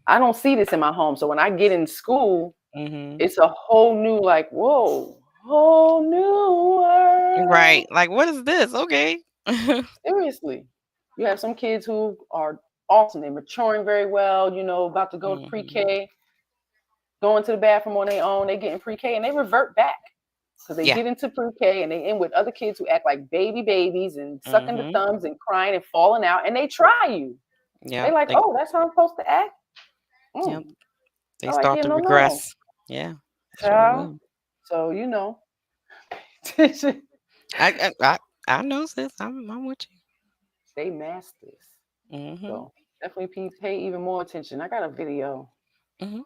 I don't see this in my home. So when I get in school, Mhm. it's a whole new like, whoa, whole new world. Right. Like, what is this? Okay. Seriously, you have some kids who are awesome. They're maturing very well. About to go to Mhm. pre-K, going to the bathroom on their own. They get in pre-K and they revert back because they Yeah. get into pre-K and they end with other kids who act like babies and sucking the Mhm. thumbs and crying and falling out. And they try you. They Yeah. like, oh, that's how I'm supposed to act. Yep. Mm. They I like, start yeah, to no, no. regress. Yeah. Sure Child. will. So I know, sis. I'm with they masters. you. Mm-hmm. So definitely pay even more attention. I got a video. Mm-hmm.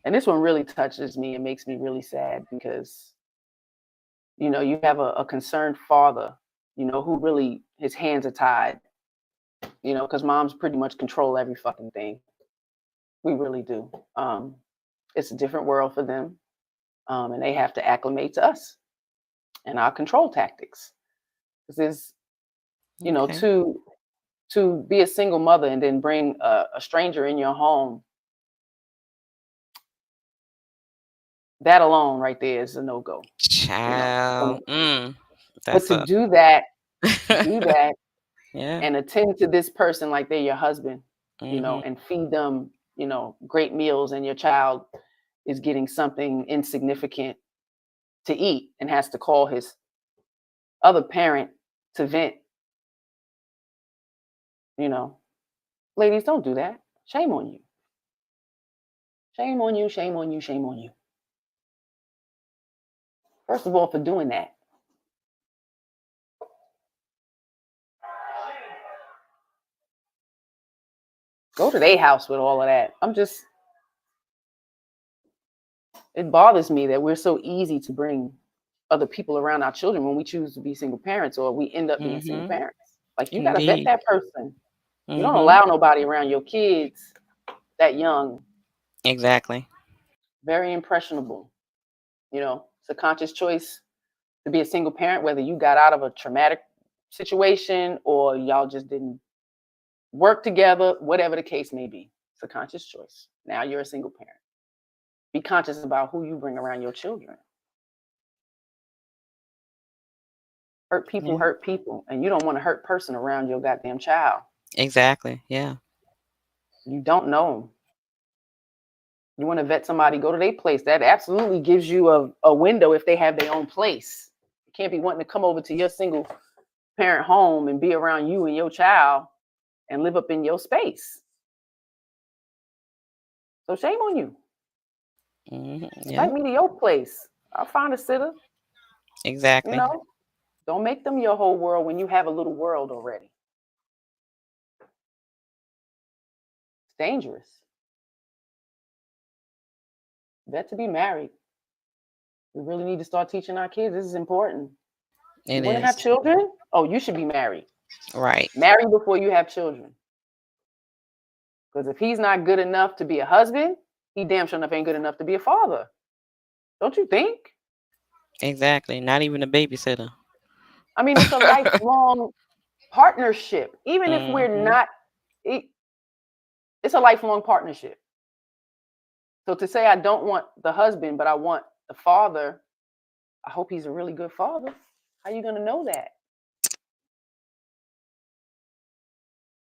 And this one really touches me and makes me really sad because you have a concerned father, who really his hands are tied, because moms pretty much control every fucking thing. We really do. It's a different world for them, and they have to acclimate to us and our control tactics. Because there's, Okay. to be a single mother and then bring a stranger in your home, that alone right there is a no-go. Child. But That's to a do that yeah. and attend to this person like they're your husband, Mm-hmm. and feed them, great meals, and your child is getting something insignificant to eat and has to call his other parent to vent, ladies, don't do that. Shame on you. Shame on you, shame on you, shame on you. First of all, for doing that. Go to their house with all of that. It bothers me that we're so easy to bring other people around our children when we choose to be single parents or we end up being single Mm-hmm. parents. Like, you got to vet Indeed. that person. You don't Mm-hmm. allow nobody around your kids that young. Exactly. Very impressionable. It's a conscious choice to be a single parent, whether you got out of a traumatic situation or y'all just didn't work together, whatever the case may be. It's a conscious choice. Now you're a single parent. Be conscious about who you bring around your children. Hurt people, and you don't want a hurt person around your goddamn child. Exactly. Yeah. You don't know them. You want to vet somebody, go to their place. That absolutely gives you a window if they have their own place. You can't be wanting to come over to your single parent home and be around you and your child and live up in your space. So shame on you. Mm-hmm. Yeah. Invite me to your place. I'll find a sitter. Exactly. Don't make them your whole world when you have a little world already. It's dangerous. Vet to be married. We really need to start teaching our kids. This is important. You It want to have is. children? Oh, you should be married. Right. Marry before you have children. Because if he's not good enough to be a husband, he damn sure enough ain't good enough to be a father. Don't you think? Exactly. Not even a babysitter. I mean, it's a lifelong partnership. Even if we're Mm-hmm. not, it's a lifelong partnership. So to say I don't want the husband, but I want the father, I hope he's a really good father. How are you going to know that?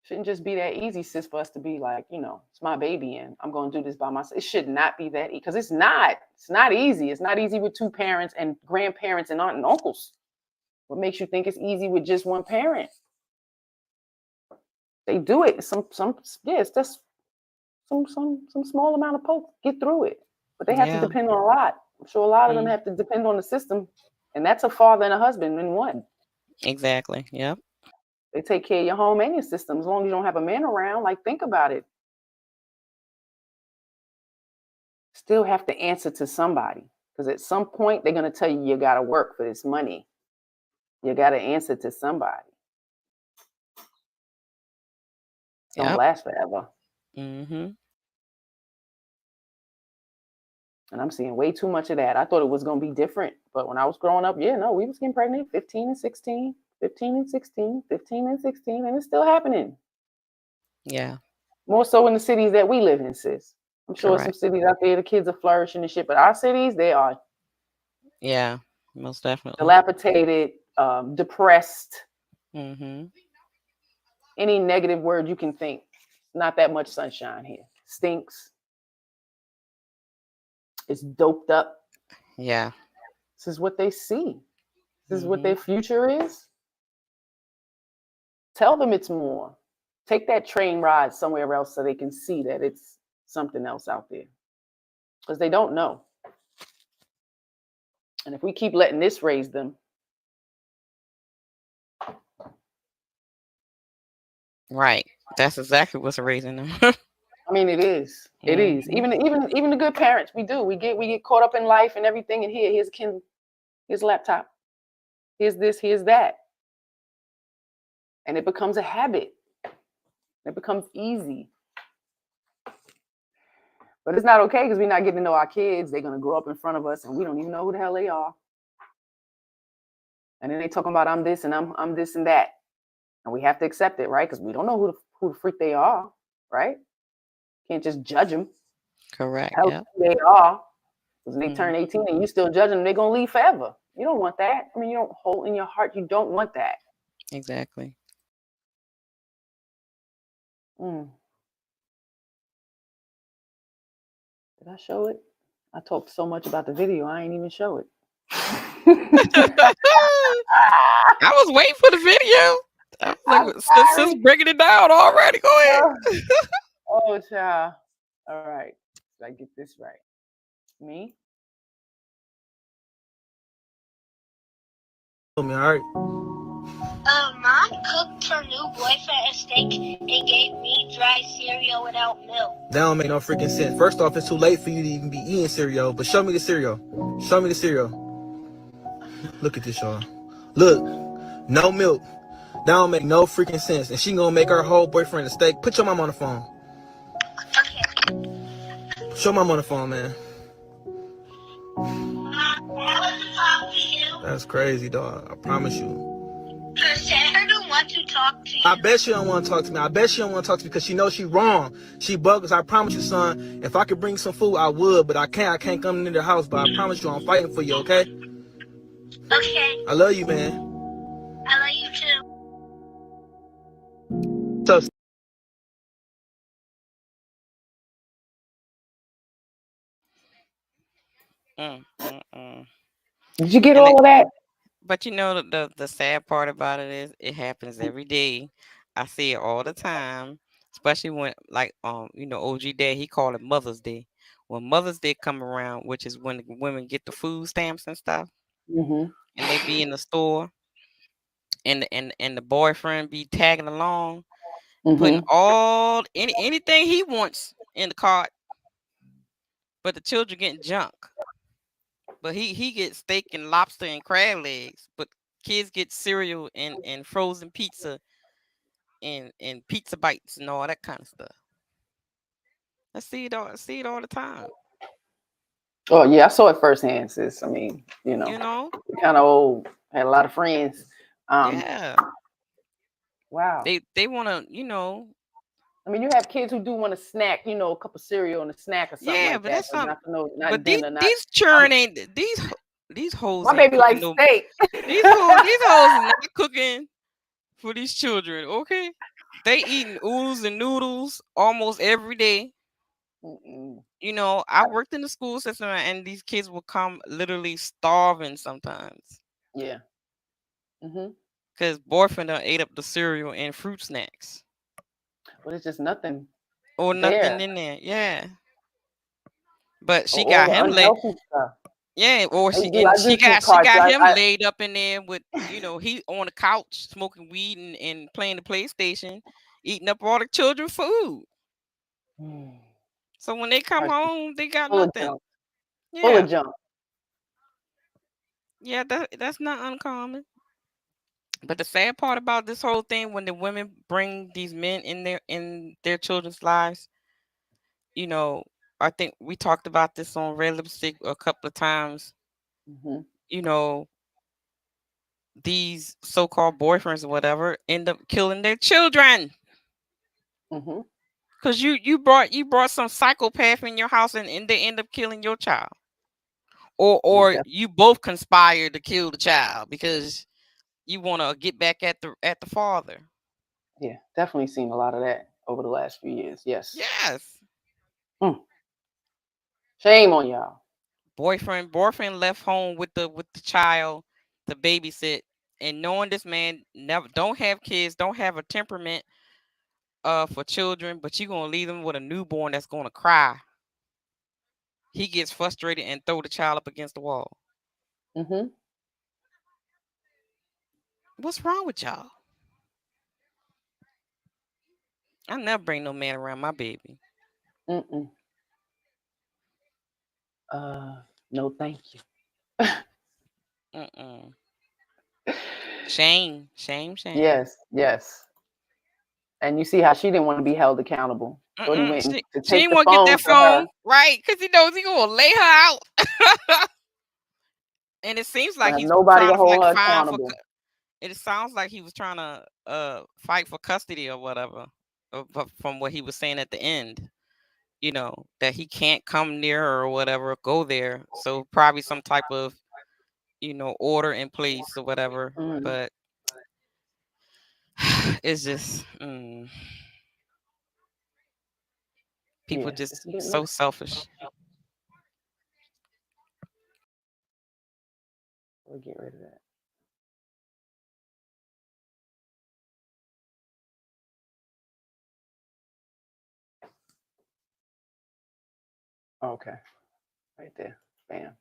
Shouldn't just be that easy, sis, for us to be like, it's my baby and I'm going to do this by myself. It should not be that easy because it's not. It's not easy. It's not easy with two parents and grandparents and aunt and uncles. What makes you think it's easy with just one parent? They do it. It's just some small amount of folks get through it, but they have to depend on a lot. I'm sure a lot of them have to depend on the system, and that's a father and a husband in one. Exactly. Yep. They take care of your home and your system as long as you don't have a man around. Like, think about it. Still have to answer to somebody because at some point they're going to tell you got to work for this money. You got to answer to somebody. Don't last forever. Mm-hmm. And I'm seeing way too much of that. I thought it was going to be different. But when I was growing up, we was getting pregnant 15 and 16, 15 and 16, 15 and 16, and it's still happening. Yeah. More so in the cities that we live in, sis. I'm sure some cities out there, the kids are flourishing and shit, but our cities, they are. Yeah, most definitely. Dilapidated, depressed. Mm-hmm. Any negative word you can think. Not that much sunshine here. Stinks. It's doped up. Yeah. This is what they see. This is what their future is. Tell them it's more. Take that train ride somewhere else so they can see that it's something else out there because they don't know. And if we keep letting this raise them, right, that's exactly what's raising them. I mean, it is. It is. Even the good parents, we get caught up in life and everything. And here's a Kindle, here's a laptop, here's this, here's that, and it becomes a habit. It becomes easy. But it's not okay because we're not getting to know our kids. They're gonna grow up in front of us, and we don't even know who the hell they are. And then they talking about I'm this and I'm this and that, and we have to accept it, right? Because we don't know who the freak they are, right? Can't just judge them. Correct. Yeah. They are. Because when they turn 18 and you still judging them, they're gonna leave forever. You don't want that. I mean, you don't hold in your heart. You don't want that. Exactly. Did I show it? I talked so much about the video, I ain't even show it. I was waiting for the video. I was like, sis breaking it down already. Go ahead. Oh, child. All right. Did I get this right? Me? All right. Mom cooked her new boyfriend a steak and gave me dry cereal without milk. That don't make no freaking sense. First off, it's too late for you to even be eating cereal. But show me the cereal. Show me the cereal. Look at this, y'all. Look, no milk. That don't make no freaking sense. And she gonna make her whole boyfriend a steak. Put your mom on the phone. Okay. Show mom on the phone, man. Mom, I want to talk to you. That's crazy, dog. I promise you. Her Sarah don't want to talk to you. I bet she don't want to talk to me. I bet she don't want to talk to me because she knows she wrong. She bogus. I promise you, son. If I could bring some food, I would, but I can't. I can't come into the house. But I promise you, I'm fighting for you. Okay? Okay. I love you, man. I love you too. So. Did you get all of that? But you know, the sad part about it is it happens every day. I see it all the time, especially when, like, OG Dad, he called it Mother's Day. When Mother's Day come around, which is when the women get the food stamps and stuff, and they be in the store, and the boyfriend be tagging along, putting anything he wants in the cart, but the children getting junk. But he gets steak and lobster and crab legs, but kids get cereal and frozen pizza and pizza bites and all that kind of stuff. I see it all the time. Oh yeah, I saw it firsthand, sis. I mean, kind of old. Had a lot of friends. Yeah. Wow. They want to, I mean, you have kids who do want to snack, a cup of cereal and a snack or something like that. But that's not. But dinner, these churn ain't these hoes. My baby likes steak. These hoes is not cooking for these children. Okay, they eating oodles and noodles almost every day. I worked in the school system, and these kids will come literally starving sometimes. Yeah. Because boyfriend ate up the cereal and fruit snacks. But it's just nothing. Or nothing in there. Yeah. But she got him laid. Yeah, or she got him laid up in there with, he on the couch smoking weed and playing the PlayStation, eating up all the children's food. So when they come home, they got nothing. Full of junk. Yeah, that's not uncommon. But the sad part about this whole thing, when the women bring these men in their children's lives, I think we talked about this on Red Lipstick a couple of times. These so-called boyfriends or whatever end up killing their children. Because you brought some psychopath in your house and they end up killing your child. Or you both conspire to kill the child because you want to get back at the father. Yeah, definitely seen a lot of that over the last few years. Yes. Shame on y'all. Boyfriend left home with the child to babysit, and knowing this man don't have kids, don't have a temperament, for children, but you're gonna leave them with a newborn that's gonna cry. He gets frustrated and throw the child up against the wall. Mm-hmm. What's wrong with y'all? I never bring no man around my baby. Mm-mm. No, thank you. Mm-mm. Shame. Yes. And you see how she didn't want to be held accountable. Thought he went She to take didn't the want to get phone that for her. phone, right? Because he knows he gonna lay her out. And it seems like Have he's nobody trying to to hold her fight for. accountable. It sounds like he was trying to fight for custody or whatever. But from what he was saying at the end, that he can't come near her or whatever, go there. So probably some type of order in place or whatever. Mm. But it's just people just so selfish. We'll get rid of that. Okay. Right there. Bam.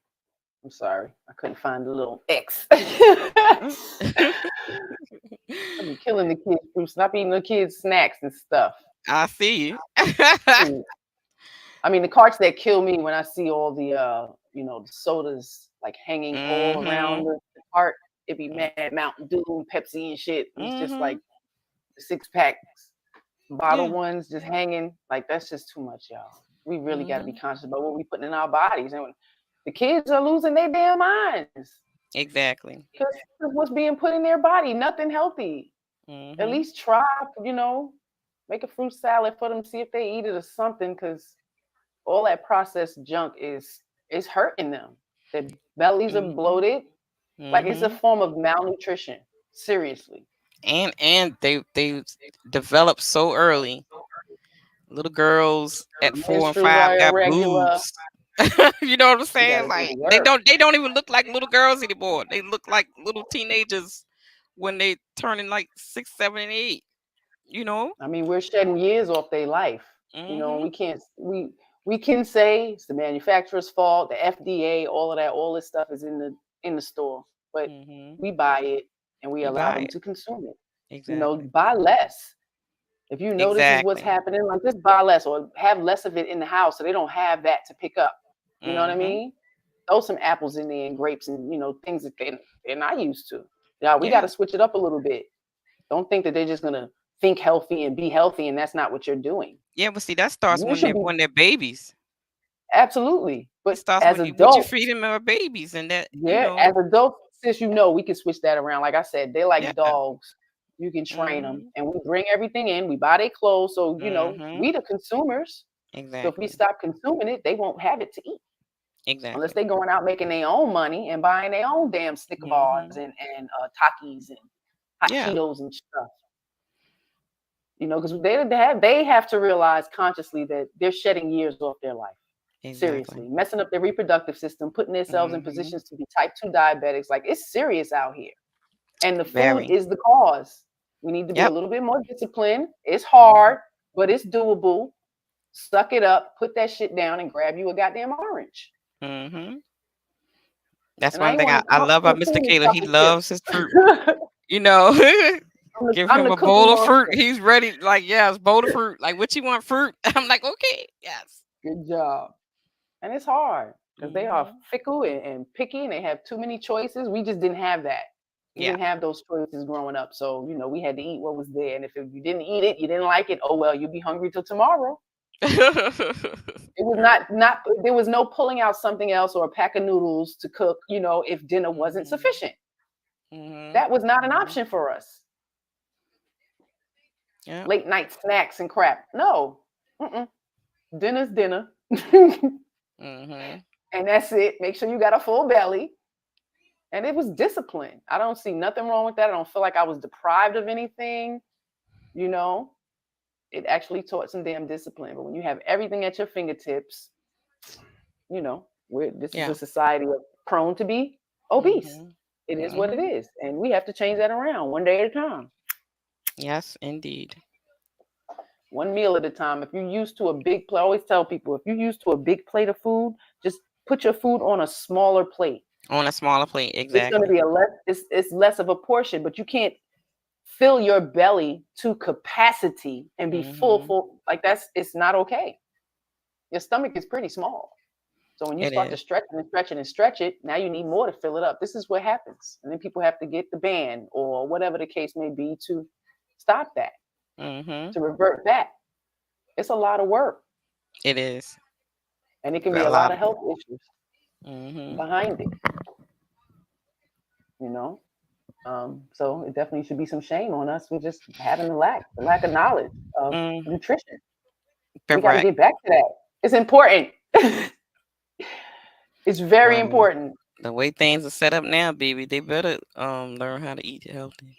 I'm sorry. I couldn't find the little X. I'm killing the kids' fruit. Stop eating the kids' snacks and stuff. I see you. I mean, the carts that kill me when I see all the the sodas like hanging all around the cart. It'd be Mad Mountain Dew, Pepsi and shit. It's just like the 6-packs, bottle ones just hanging. Like, that's just too much, y'all. We really got to be conscious about what we putting in our bodies. And the kids are losing their damn minds. Exactly. Because what's being put in their body, nothing healthy. At least try, make a fruit salad for them, see if they eat it or something, because all that processed junk is hurting them. Their bellies are bloated. Like, it's a form of malnutrition. Seriously. And they develop so early. Little girls at 4 and 5 got boobs. You know what I'm saying? Like, they don't even look like little girls anymore. They look like little teenagers when they turning like 6, 7, and 8. I mean, we're shedding years off their life. We can't we can say it's the manufacturer's fault, the FDA, all of that, all this stuff is in the store, but we buy it and we allow them to consume it. Exactly. Buy less. If you know this is what's happening, like, just buy less or have less of it in the house so they don't have that to pick up. You know what I mean? Throw some apples in there and grapes and things that they're not used to. Yeah, we got to switch it up a little bit. Don't think that they're just gonna think healthy and be healthy, and that's not what you're doing. Yeah, but see, that starts when they're babies. Absolutely, but as adults, you feed them are babies, and that as adults, sis, we can switch that around. Like I said, they're like dogs. You can train them, and we bring everything in. We buy their clothes, so we the consumers. Exactly. So if we stop consuming it, they won't have it to eat. Exactly. Unless they're going out making their own money and buying their own damn Snicker bars and Takis and hot Cheetos and stuff. Because they have to realize consciously that they're shedding years off their life. Exactly. Seriously, messing up their reproductive system, putting themselves in positions to be type 2 diabetics. Like, it's serious out here, and the food is the cause. We need to be a little bit more disciplined. It's hard, but it's doable. Suck it up, put that shit down, and grab you a goddamn orange. That's one thing I love about Mr. Caleb. He loves his fruit. Give him a bowl of fruit. He's ready. Like, it's bowl of fruit. Like, what you want, fruit? I'm like, okay, yes. Good job. And it's hard because they are fickle and picky, and they have too many choices. We just didn't have that. We didn't have those choices growing up. So, we had to eat what was there. And if you didn't eat it, you didn't like it, oh, well, you'll be hungry till tomorrow. It was not there was no pulling out something else or a pack of noodles to cook, if dinner wasn't sufficient. That was not an option for us. Late night snacks and crap. No. Dinner's dinner. And that's it. Make sure you got a full belly. And it was discipline. I don't see nothing wrong with that. I don't feel like I was deprived of anything. It actually taught some damn discipline. But when you have everything at your fingertips, this is a society prone to be obese. It is what it is. And we have to change that around one day at a time. Yes, indeed. one meal at a time. If you're used to a big plate, I always tell people, if you're used to a big plate of food, just put your food on a smaller plate. On a smaller plate, It's going exactly. to be it's less of a portion, but you can't fill your belly to capacity and be full. Like it's not okay. Your stomach is pretty small. So when you It start to is. stretch it and stretch it and stretch it, now you need more to fill it up. This is what happens. And then people have to get the band or whatever the case may be to stop that, to revert back. It's a lot of work. It is. And it can be a lot of health issues behind it. You know? So it definitely should be some shame on us for just having the lack of knowledge of nutrition. We got to get back to that. It's important. It's very important. The way things are set up now, baby, they better learn how to eat healthy.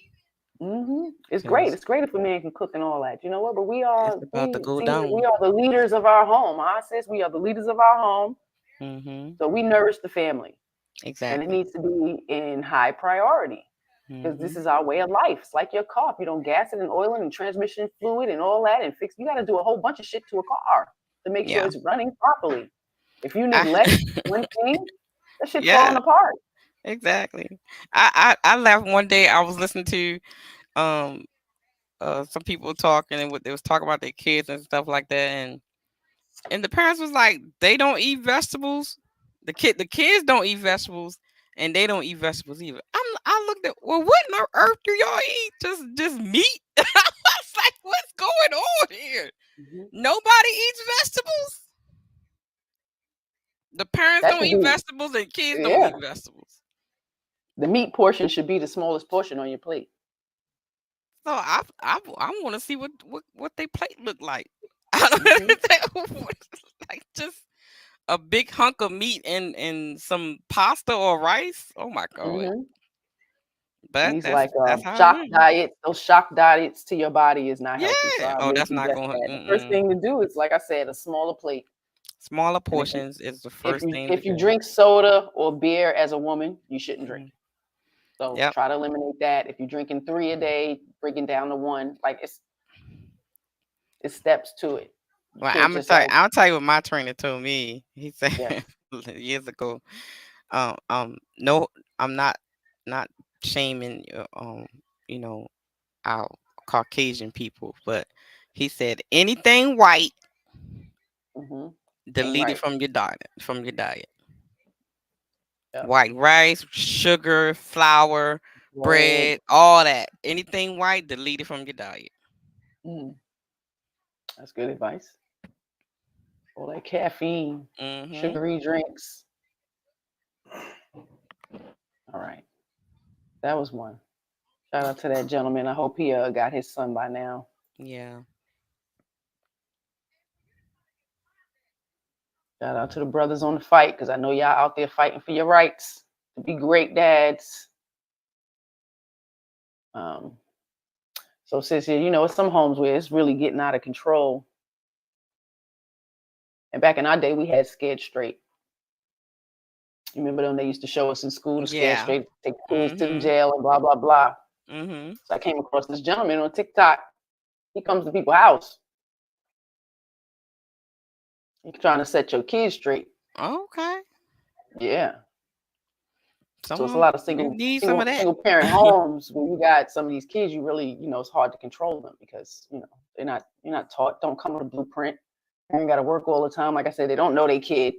It's great. It's great if a man can cook and all that. You know what? But we are the leaders of our home. Huh, sis? We are the leaders of our home. So we nourish the family. Exactly. And it needs to be in high priority. Because this is our way of life. It's like your car. If you don't gas it and oil it and transmission fluid and all that and fix, you got to do a whole bunch of shit to a car to make sure it's running properly. If you neglect one thing, that shit's falling apart. Exactly. I left one day. I was listening to some people talking, and what they was talking about their kids and stuff like that, and the parents was like, they don't eat vegetables. The kids don't eat vegetables, and they don't eat vegetables either. I looked at, well, what in the earth do y'all eat? Just meat? I was like, what's going on here? Nobody eats vegetables. The parents don't eat vegetables, and kids don't eat vegetables. The meat portion should be the smallest portion on your plate. So I want to see what they plate look like. I don't know, like just a big hunk of meat and some pasta or rice. Oh my God! But these that's shock diets. Those shock diets to your body is not healthy. So that's not going. The first thing to do is, like I said, a smaller plate. Smaller portions is the first thing. If you drink soda or beer as a woman, you shouldn't drink. So try to eliminate that. If you're drinking 3 a day, bring it down to 1. Like it's steps to it. Well, I'll tell you what my trainer told me. He said years ago, no, I'm not shaming our Caucasian people, but he said anything white, delete it from your diet. White rice, sugar, flour, bread, all that. Anything white, delete it from your diet. That's good advice. All that caffeine, sugary drinks. All right. That was one. Shout out to that gentleman. I hope he got his son by now. Yeah. Shout out to the brothers on the fight, because I know y'all out there fighting for your rights to be great dads. So sis, it's some homes where it's really getting out of control. And back in our day, we had Scared Straight. You remember them? They used to show us in school, the Scared Straight, take kids to the jail and blah, blah, blah. So I came across this gentleman on TikTok. He comes to people's house. He's trying to set your kids straight. Okay. Yeah. So it's a lot of single parent homes where you got some of these kids. You really, it's hard to control them because you're not taught. Don't come with a blueprint. You got to work all the time. Like I said, they don't know their kid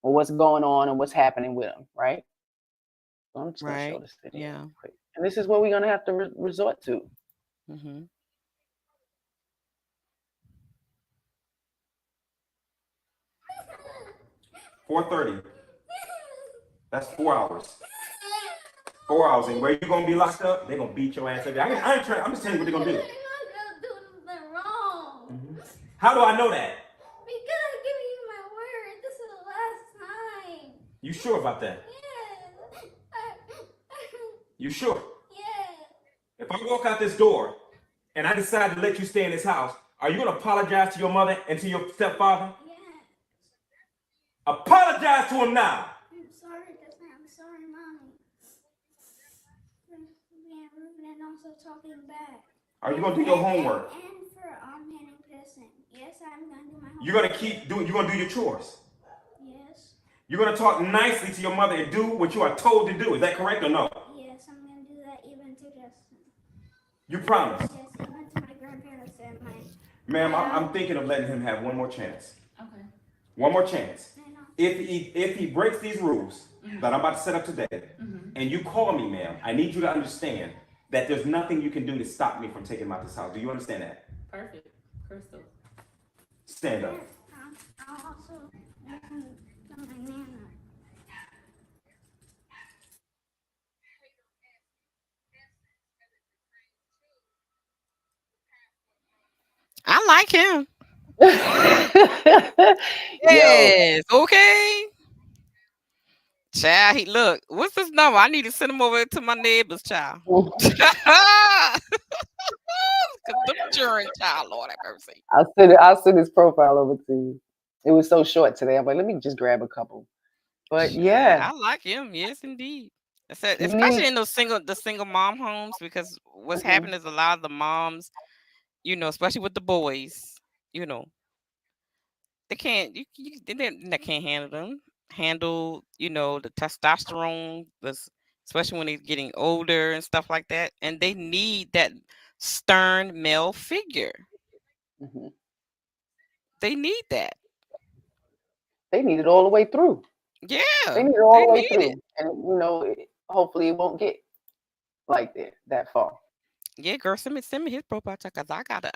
or what's going on and what's happening with them. Right. So I'm just gonna show this video quick. And this is what we're gonna have to resort to. 4:30. That's 4 hours. 4 hours. And where you gonna be locked up? They're gonna beat your ass every day. I ain't trying. I'm just telling you what they're gonna do. They're not gonna do nothing wrong. How do I know that? Because I'm giving you my word. This is the last time. You sure about that? Yes. You sure? Yes. If I walk out this door and I decide to let you stay in this house, are you gonna apologize to your mother and to your stepfather? Yes. Apologize to him now. I'm sorry, I'm sorry, Mommy. For being rude and also talking back. Are you gonna do your homework? And for hitting Piston. I'm gonna do my homework. You're gonna keep doing. You're gonna do your chores. Yes. You're gonna talk nicely to your mother and do what you are told to do. Is that correct or no? Yes, I'm gonna do that even to Justin. You promise? Yes, even to my grandparents and my. Ma'am, I'm thinking of letting him have one more chance. Okay. One more chance. I know. If he breaks these rules that I'm about to set up today, and you call me, ma'am, I need you to understand that there's nothing you can do to stop me from taking him out this house. Do you understand that? Perfect. Crystal. Stand up. I'll also tell my nana. I like him. Yo, Yes. Okay. Child, he look. What's his number? I need to send him over to my neighbor's child. Cause them children, child, Lord have mercy. I'll send his profile over to you. It was so short today. I'm like, let me just grab a couple. But yeah, I like him. Yes, indeed. you Especially need. in those single mom homes, because what's Mhm. happening is a lot of the moms, especially with the boys, they can't they can't handle the testosterone, especially when they're getting older and stuff like that, and they need that stern male figure. Mhm. They need that. They need it all the way through. Yeah, They need it all they the way need through, it. and hopefully it won't get like that far. Yeah, girl, send me his profile check, cause I got the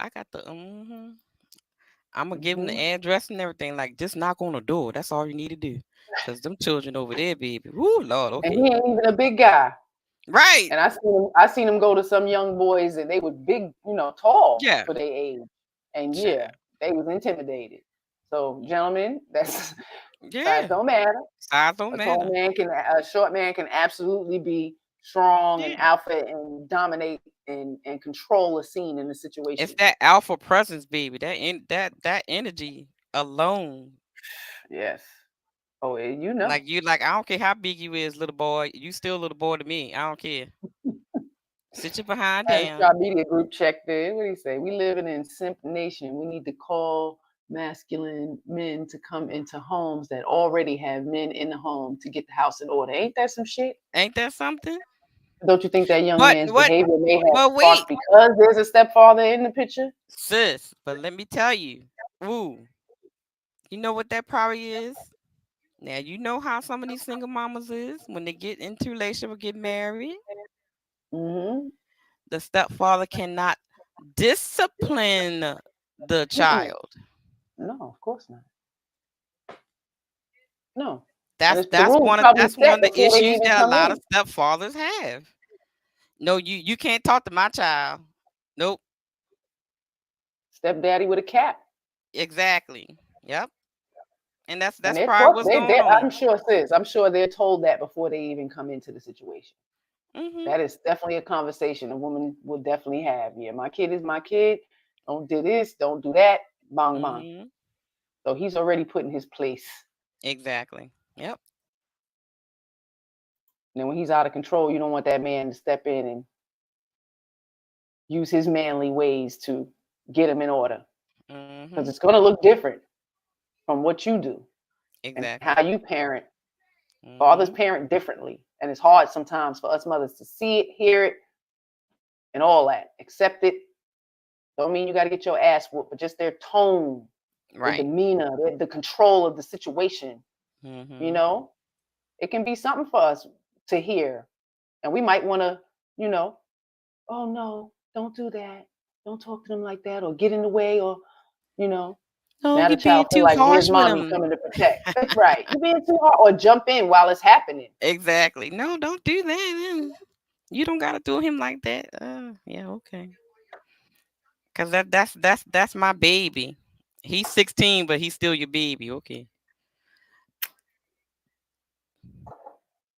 I'm gonna give him the address and everything. Like, just knock on the door. That's all you need to do. Cause them children over there, baby. Woo, Lord. And Okay. he ain't even a big guy. Right. And I seen him go to some young boys, and they were big, tall Yeah. for their age. And Child. yeah, they was intimidated. So, gentlemen, that's Yeah. size don't matter. Size don't matter. A short man can absolutely be strong and Yeah. alpha and dominate and control a scene in a situation. It's that alpha presence, baby. That energy alone. Yes. Oh, Like I don't care how big you is, little boy. You still a little boy to me. I don't care. Sit your behind down. Our media group checked in. What do you say? We live in an simp nation. We need to call masculine men to come into homes that already have men in the home to get the house in order. Ain't that some shit? Ain't that something? Don't you think that young But man's what? behavior may have But sparked wait, because there's a stepfather in the picture? sis. But let me tell you. Ooh, you know what that probably is? Now you know how some of these single mamas is when they get into a relationship or get married. Mm-hmm. The stepfather cannot discipline the child. No, of course not. No. That's The rules probably that's set one of the before they issues even that a come lot in. of stepfathers have. No, you can't talk to my child. Nope. Stepdaddy with a cap. Exactly. Yep. And that's And they're probably taught, what's going I'm on. sure, sis. I'm sure they're told that before they even come into the situation. Mm-hmm. That is definitely a conversation a woman will definitely have. Yeah, my kid is my kid. Don't do this. Don't do that. Bang, bang. Mm-hmm. So he's already put in his place. Exactly. Yep. And then when he's out of control, you don't want that man to step in and use his manly ways to get him in order. Because it's going to look different from what you do. Exactly. And how you parent. Fathers parent differently. And it's hard sometimes for us mothers to see it, hear it, and all that. Accept it. Don't mean you got to get your ass whooped, but just their tone, Right. the demeanor, the control of the situation. It can be something for us to hear. And we might want to, oh no, don't do that. Don't talk to them like that, or get in the way, or, No, now the you're being child feel too like, harsh where's with mommy them. coming to protect? That's right. You're being too hard, or jump in while it's happening. Exactly. No, don't do that. You don't gotta do him like that. Yeah, okay. Cause that's my baby. He's 16, but he's still your baby. Okay.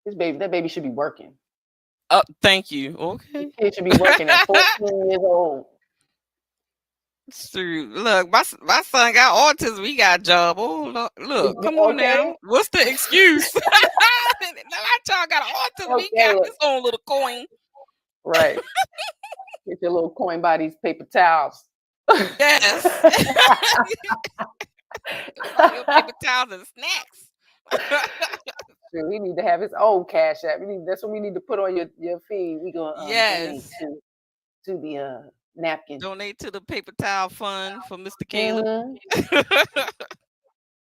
That baby should be working. Thank you. Okay. The kid should be working at 14 years old. True. Look, my son got autism. He got a job. Oh, look, come on now. What's the excuse? My child got autism. He got his own little coin. Right. Get your little coin by these paper towels. Yes. Buy your paper towels and snacks. Sure, he need to have his own cash app. That's what we need to put on your feed. We gonna donate Yes. to the napkin. Donate to the paper towel fund for Mr. Caleb. Mhm.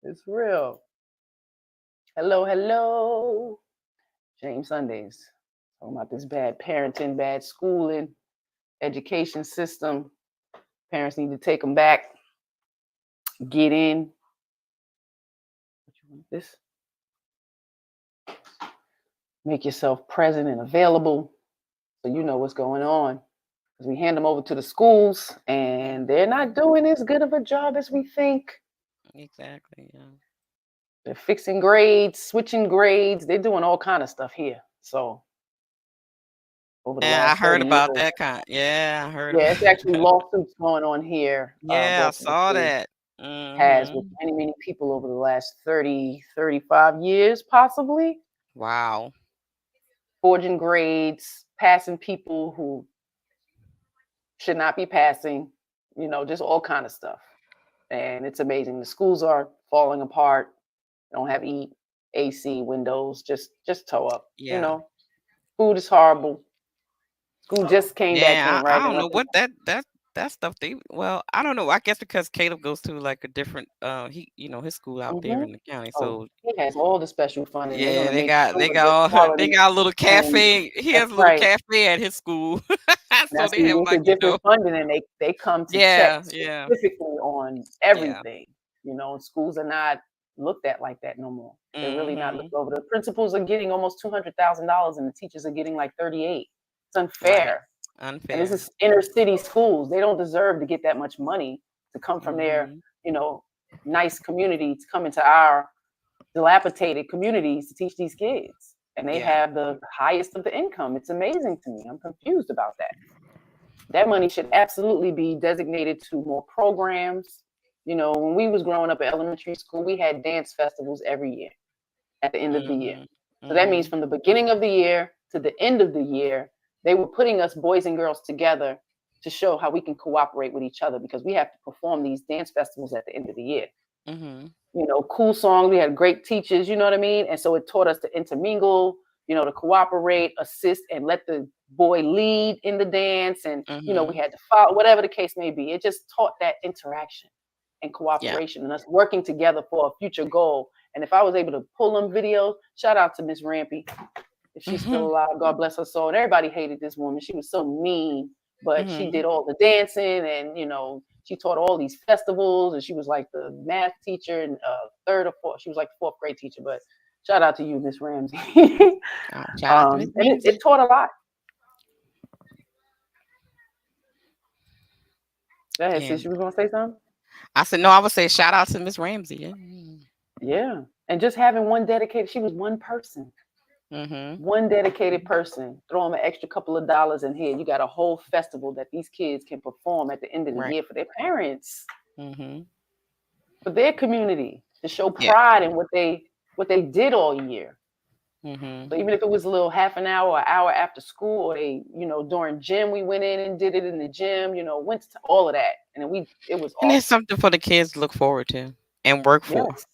It's real. Hello. James Sundays. Talking about this bad parenting, bad schooling, education system. Parents need to take them back. Get in. What you want this? Make yourself present and available so you know what's going on. Because we hand them over to the schools and they're not doing as good of a job as we think. Exactly. Yeah. They're fixing grades, switching grades. They're doing all kind of stuff here. So over the Yeah, I last heard 30 about years. that kind. Yeah, I heard. Yeah, it's actually lawsuits going on here. Yeah, I Baltimore saw City that. has with many people over the last 30, 35 years, possibly. Wow. Forging grades, passing people who should not be passing, just all kind of stuff. And it's amazing. The schools are falling apart. They don't have AC windows, just toe up. Yeah. Food is horrible. School just came back Yeah, in, I right? don't know what that stuff I don't know. I guess because Caleb goes to like a different his school out there in the county. Oh, So he has all the special funding. They're yeah, gonna they make got sure they of got good all they quality. got a little And cafe. He has that's a little right. cafe at his school. Now So see, they have it's a like, different funding, and they come to check yeah, yeah, specifically on yeah. everything. Schools are not looked at like that no more. They're really not looked over. The principals are getting almost $200,000, and the teachers are getting like 38. It's unfair. And this Unfair. is inner city schools. They don't deserve to get that much money to come from their, nice community to come into our dilapidated communities to teach these kids. And they Yeah. have the highest of the income. It's amazing to me. I'm confused about that. That money should absolutely be designated to more programs. When we was growing up at elementary school, we had dance festivals every year at the end of the year. So that means from the beginning of the year to the end of the year, they were putting us boys and girls together to show how we can cooperate with each other because we have to perform these dance festivals at the end of the year. Cool songs. We had great teachers, you know what I mean? And so it taught us to intermingle, to cooperate, assist, and let the boy lead in the dance. And, we had to follow, whatever the case may be. It just taught that interaction and cooperation and us working together for a future goal. And if I was able to pull them videos, shout out to Miss Rampy. If she's still alive, God bless her soul. And everybody hated this woman. She was so mean, but she did all the dancing and, she taught all these festivals and she was like the math teacher and third or fourth. She was like the fourth grade teacher, but shout out to you, Miss Ramsey. Shout out to Miss Ramsey. It taught a lot. Go ahead, sis. You was going to say something? I said, no, I would say shout out to Miss Ramsey. Yeah. And just having one dedicated, she was one person. One dedicated person. Throw them an extra couple of dollars in here. You got a whole festival that these kids can perform at the end of the year for their parents, for their community, to show pride in what they did all year. So even if it was a little half an hour after school, or they, during gym, we went in and did it in the gym, went to all of that. And then it was awesome. And it's something for the kids to look forward to and work for. Yes.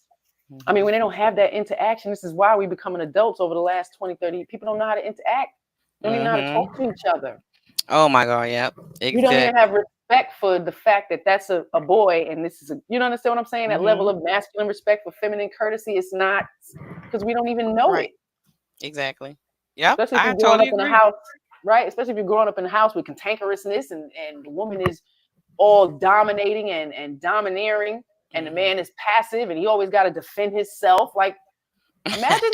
I mean, when they don't have that interaction, this is why we becoming adults over the last 20, 30. People don't know how to interact. They don't even know how to talk to each other. Oh my God, yep. Exactly. You don't even have respect for the fact that that's a boy and this is you don't understand what I'm saying? That level of masculine respect for feminine courtesy is not, because we don't even know it. Exactly. Yep. Especially if you're growing up in a house, right? Especially if you're growing up in a house with cantankerousness and the woman is all dominating and domineering. And the man is passive and he always got to defend himself. Like, imagine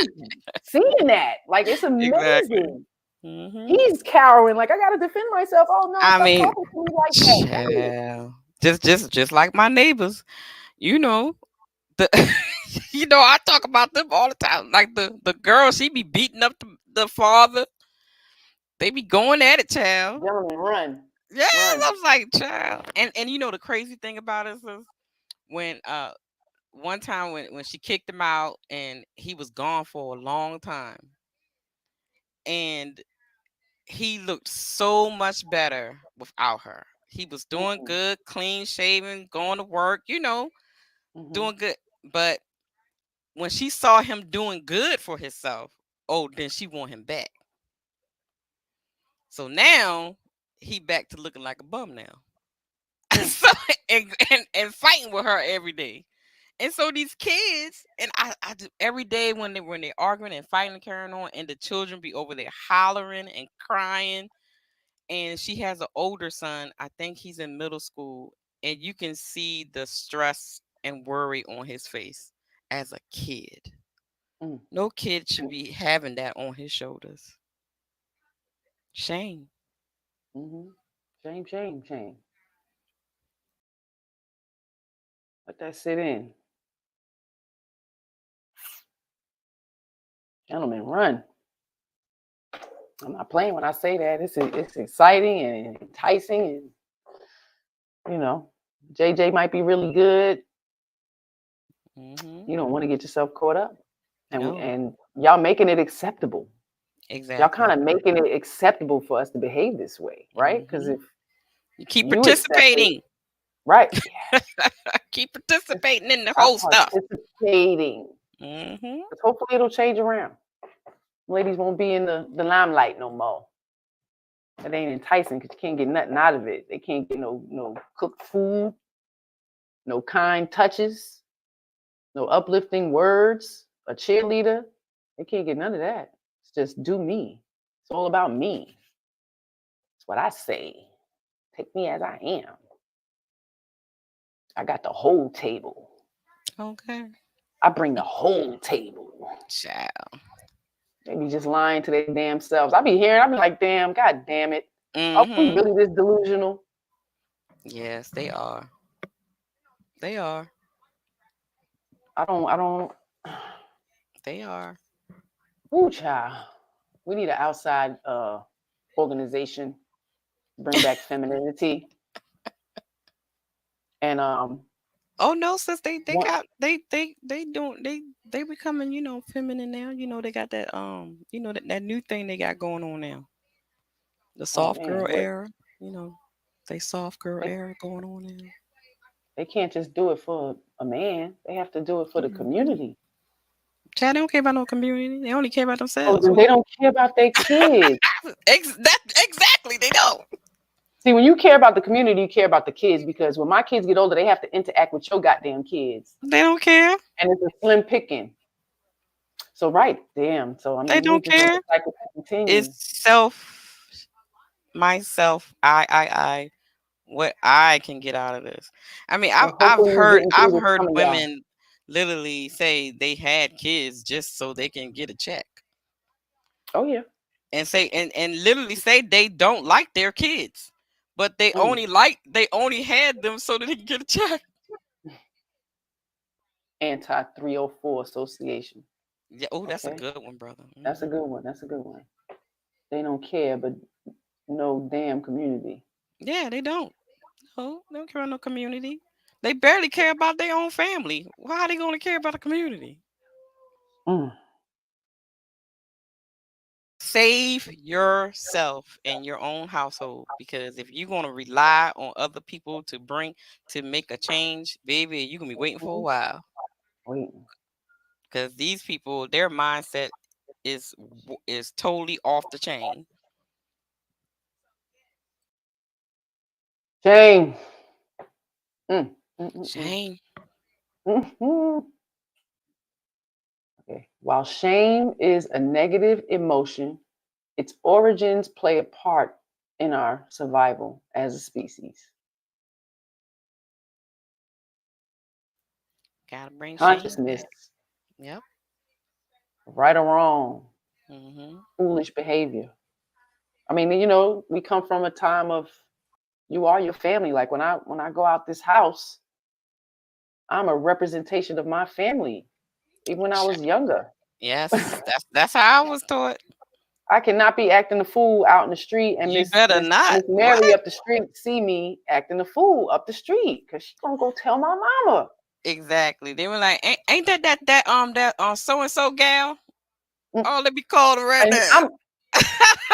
seeing that. Like, it's amazing. Exactly. He's cowering. Like, I got to defend myself. Oh, no, stop talking to me like that. Just like my neighbors, I talk about them all the time. Like the girl, she be beating up the father. They be going at it, child. Gentlemen, run. Yes, run. I was like, child. And the crazy thing about it is when one time when she kicked him out and he was gone for a long time and he looked so much better without her. He was doing good, clean shaven, going to work, doing good. But when she saw him doing good for himself, then she want him back. So now he back to looking like a bum now. So and fighting with her every day. And so these kids, and I every day when they arguing and fighting and carrying on, and the children be over there hollering and crying. And she has an older son. I think he's in middle school, and you can see the stress and worry on his face as a kid. No kid should be having that on his shoulders. Shame. Shame, shame, shame. Let that sit in. Gentlemen, run. I'm not playing when I say that. It's exciting and enticing, and JJ might be really good. You don't want to get yourself caught up, and y'all making it acceptable. Exactly. Y'all kind of making it acceptable for us to behave this way, right? Because if you keep participating, right? Keep participating in the whole stuff. Participating. Hopefully it'll change around. Ladies won't be in the limelight no more. It ain't enticing because you can't get nothing out of it. They can't get no cooked food, no kind touches, no uplifting words, a cheerleader. They can't get none of that. It's just do me. It's all about me. That's what I say. Take me as I am. I got the whole table. Okay. I bring the whole table. Child. They be just lying to their damn selves. I be like, damn, God damn it. Are we really this delusional? Yes, they are. They are. I don't. They are. Ooh, child. We need an outside organization. Bring back femininity. And oh no, sis, they becoming, feminine now. They got that that new thing they got going on now. The soft girl era, they soft girl era going on now. They can't just do it for a man. They have to do it for the community. Chad, they don't care about no community. They only care about themselves. Oh, they don't care about their kids. Exactly, they don't. See, when you care about the community, you care about the kids, because when my kids get older, they have to interact with your goddamn kids. They don't care. And it's a slim picking. So, right, damn. So, I mean, they don't care. It's myself, I, what I can get out of this. I mean, I've heard women literally say they had kids just so they can get a check. Oh yeah. And say and literally say they don't like their kids, but they only had them so that they can get a check. Anti-304 association. Yeah. Oh, that's a good one, brother. That's a good one. That's a good one. They don't care, but no damn community. Yeah, they don't. No, they don't care about no community. They barely care about their own family. Why are they going to care about a community? Save yourself and your own household, because if you're going to rely on other people to make a change, baby, you're going to be waiting for a while. Because these people, their mindset is totally off the chain. Shame. Shame. Okay. While shame is a negative emotion, its origins play a part in our survival as a species. Gotta bring consciousness. Yep. Right or wrong. Foolish behavior. I mean, we come from a time of you are your family. Like when I go out this house, I'm a representation of my family. Even when I was younger. Yes, that's how I was taught. I cannot be acting a fool out in the street, and Miss Mary up the street see me acting a fool up the street, because she's gonna go tell my mama. Exactly. They were like, ain't that so and so gal? Oh, let me call her right now.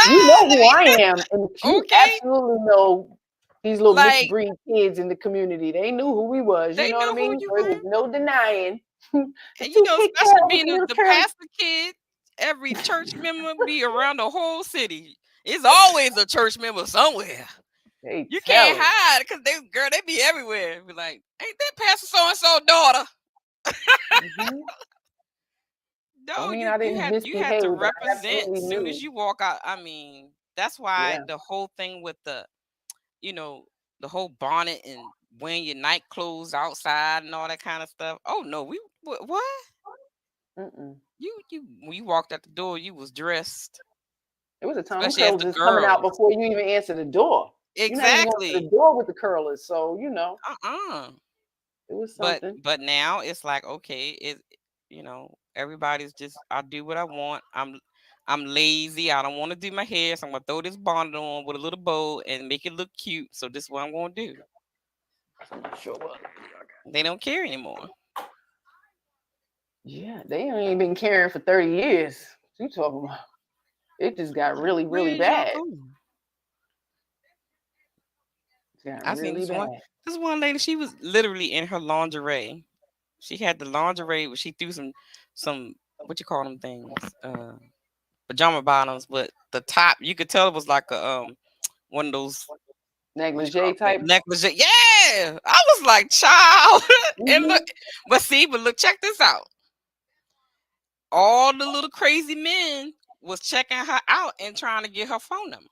You know who I am, and you absolutely know these little Like, mixed breed kids in the community. They knew who we was. they You know what I know who mean? you So it were. was no denying. The And two K especially Carrols, being little the Carol. pastor kid, every church member be around the whole city. It's always a church member somewhere. They You tell can't it. hide because they be everywhere. Be like, ain't that Pastor so and so daughter? Mhm. No, I mean, I didn't you had to misbehave, but I represent absolutely as soon as knew. you walk out. I mean, that's why Yeah. the whole thing with the the whole bonnet and wearing your night clothes outside and all that kind of stuff. Oh no, what? Mm-mm. When you walked out the door, you was dressed, It was a time especially as curls the is coming out girls. before you even answer the door. You're not even going to the Exactly. door with the curlers, so it was But something. now it's like, okay, everybody's just, I do what I want. I'm lazy. I don't want to do my hair, so I'm gonna throw this bonnet on with a little bow and make it look cute. So this is what I'm gonna do. I'm not sure what. They don't care anymore. Yeah, they ain't even been caring for 30 years. What you talking about? It just got really, really Where's y'all bad. going? It got I seen really bad. this one lady. She was literally in her lingerie. She had the lingerie where she threw some what you call them things, pajama bottoms, but the top you could tell it was like a one of those Negligee type. negligee. Yeah, I was like, child. And look, but look, check this out. All the little crazy men was checking her out and trying to get her phone number.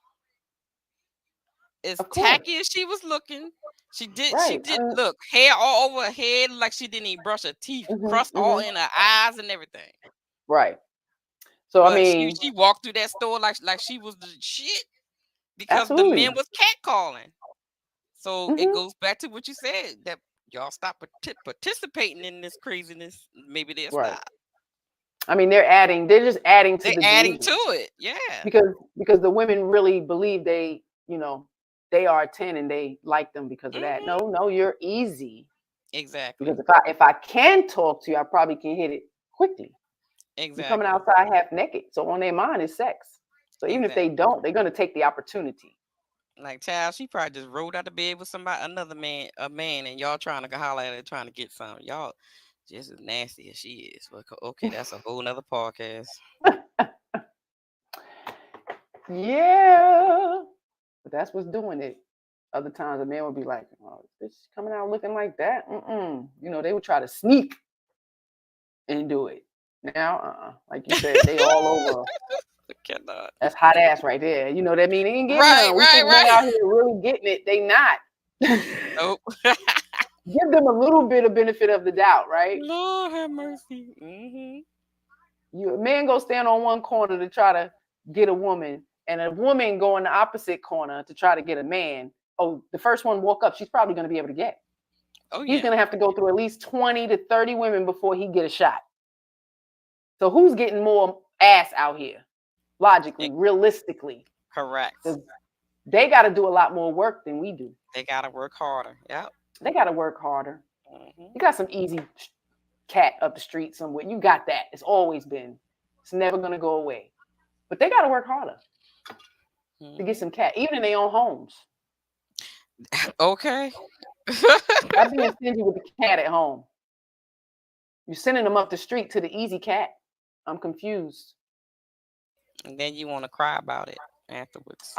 As Of course. tacky as she was looking, she did Right. look, hair all over her head, like she didn't even brush her teeth, crust all in her eyes and everything. Right. So But I mean, she walked through that store like she was the shit because the absolutely. men was catcalling. So it goes back to what you said, that y'all stop participating in this craziness. Maybe they'll Right. stop. I mean, they're just adding to They're the adding delusion. to it, yeah. Because the women really believe they are 10 and they like them because of that. No, you're easy. Exactly. Because if I can talk to you, I probably can hit it quickly. Exactly. You're coming outside half naked, so on their mind is sex. So even if they don't, they're gonna take the opportunity. Like, child, she probably just rolled out of bed with another man, and y'all trying to holler at her, trying to get something. Y'all just as nasty as she is. But okay, that's a whole nother podcast. Yeah, but that's what's doing it. Other times a man would be like, "Oh, this coming out looking like that." They would try to sneak and do it. Now, like you said, they all over. I cannot. That's hot ass right there. You know what I mean? They ain't getting Right, none. We think men out here really getting it. They not. Nope. Give them a little bit of benefit of the doubt, right? Lord have mercy. A man go stand on one corner to try to get a woman, and a woman go in the opposite corner to try to get a man. Oh, the first one walk up, she's probably going to be able to get. Oh, He's going to have to go through at least 20 to 30 women before he get a shot. So who's getting more ass out here? Logically, realistically. Correct. They got to do a lot more work than we do. They got to work harder. Yep. They got to work harder. You got some easy cat up the street somewhere. You got that. It's always been. It's never going to go away. But they got to work harder to get some cat, even in their own homes. Okay. Stop being stingy with the cat at home. You're sending them up the street to the easy cat. I'm confused. And then you want to cry about it afterwards.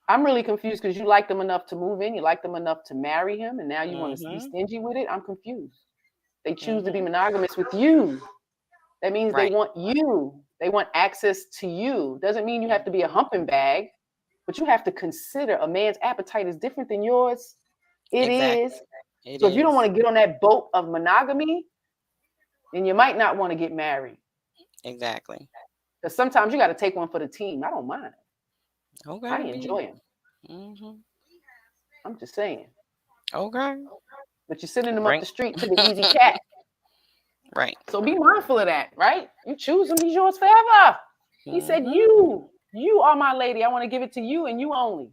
I'm really confused because you like them enough to move in. You like them enough to marry him. And now you want to be stingy with it. I'm confused. They choose to be monogamous with you. That means they want you. They want access to you. Doesn't mean you have to be a humping bag, but you have to consider a man's appetite is different than yours. It is. So if you don't want to get on that boat of monogamy, then you might not want to get married. Exactly. Because sometimes you got to take one for the team. I don't mind. Okay. I enjoy him. I'm just saying. Okay. But you're sending them up the street to the easy cat. Right. So be mindful of that, right? You choose him, he's yours forever. He said, you are my lady. I want to give it to you and you only.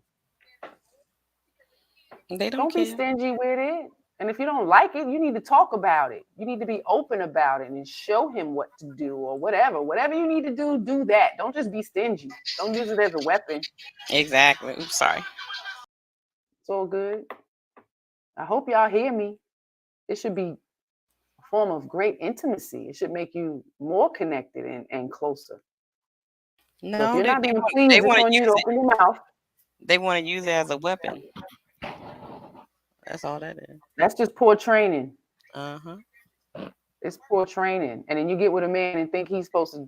They don't be stingy with it. And if you don't like it, you need to talk about it. You need to be open about it and show him what to do or whatever. Whatever you need to do that. Don't just be stingy. Don't use it as a weapon. Exactly. Oops, sorry. It's all good. I hope y'all hear me. It should be a form of great intimacy. It should make you more connected and closer. So if No, you're not being they pleased, it's want to on you to use it. open your mouth. They want to use it as a weapon. That's all that is. That's just poor training. Uh-huh. It's poor training. And then you get with a man and think he's supposed to,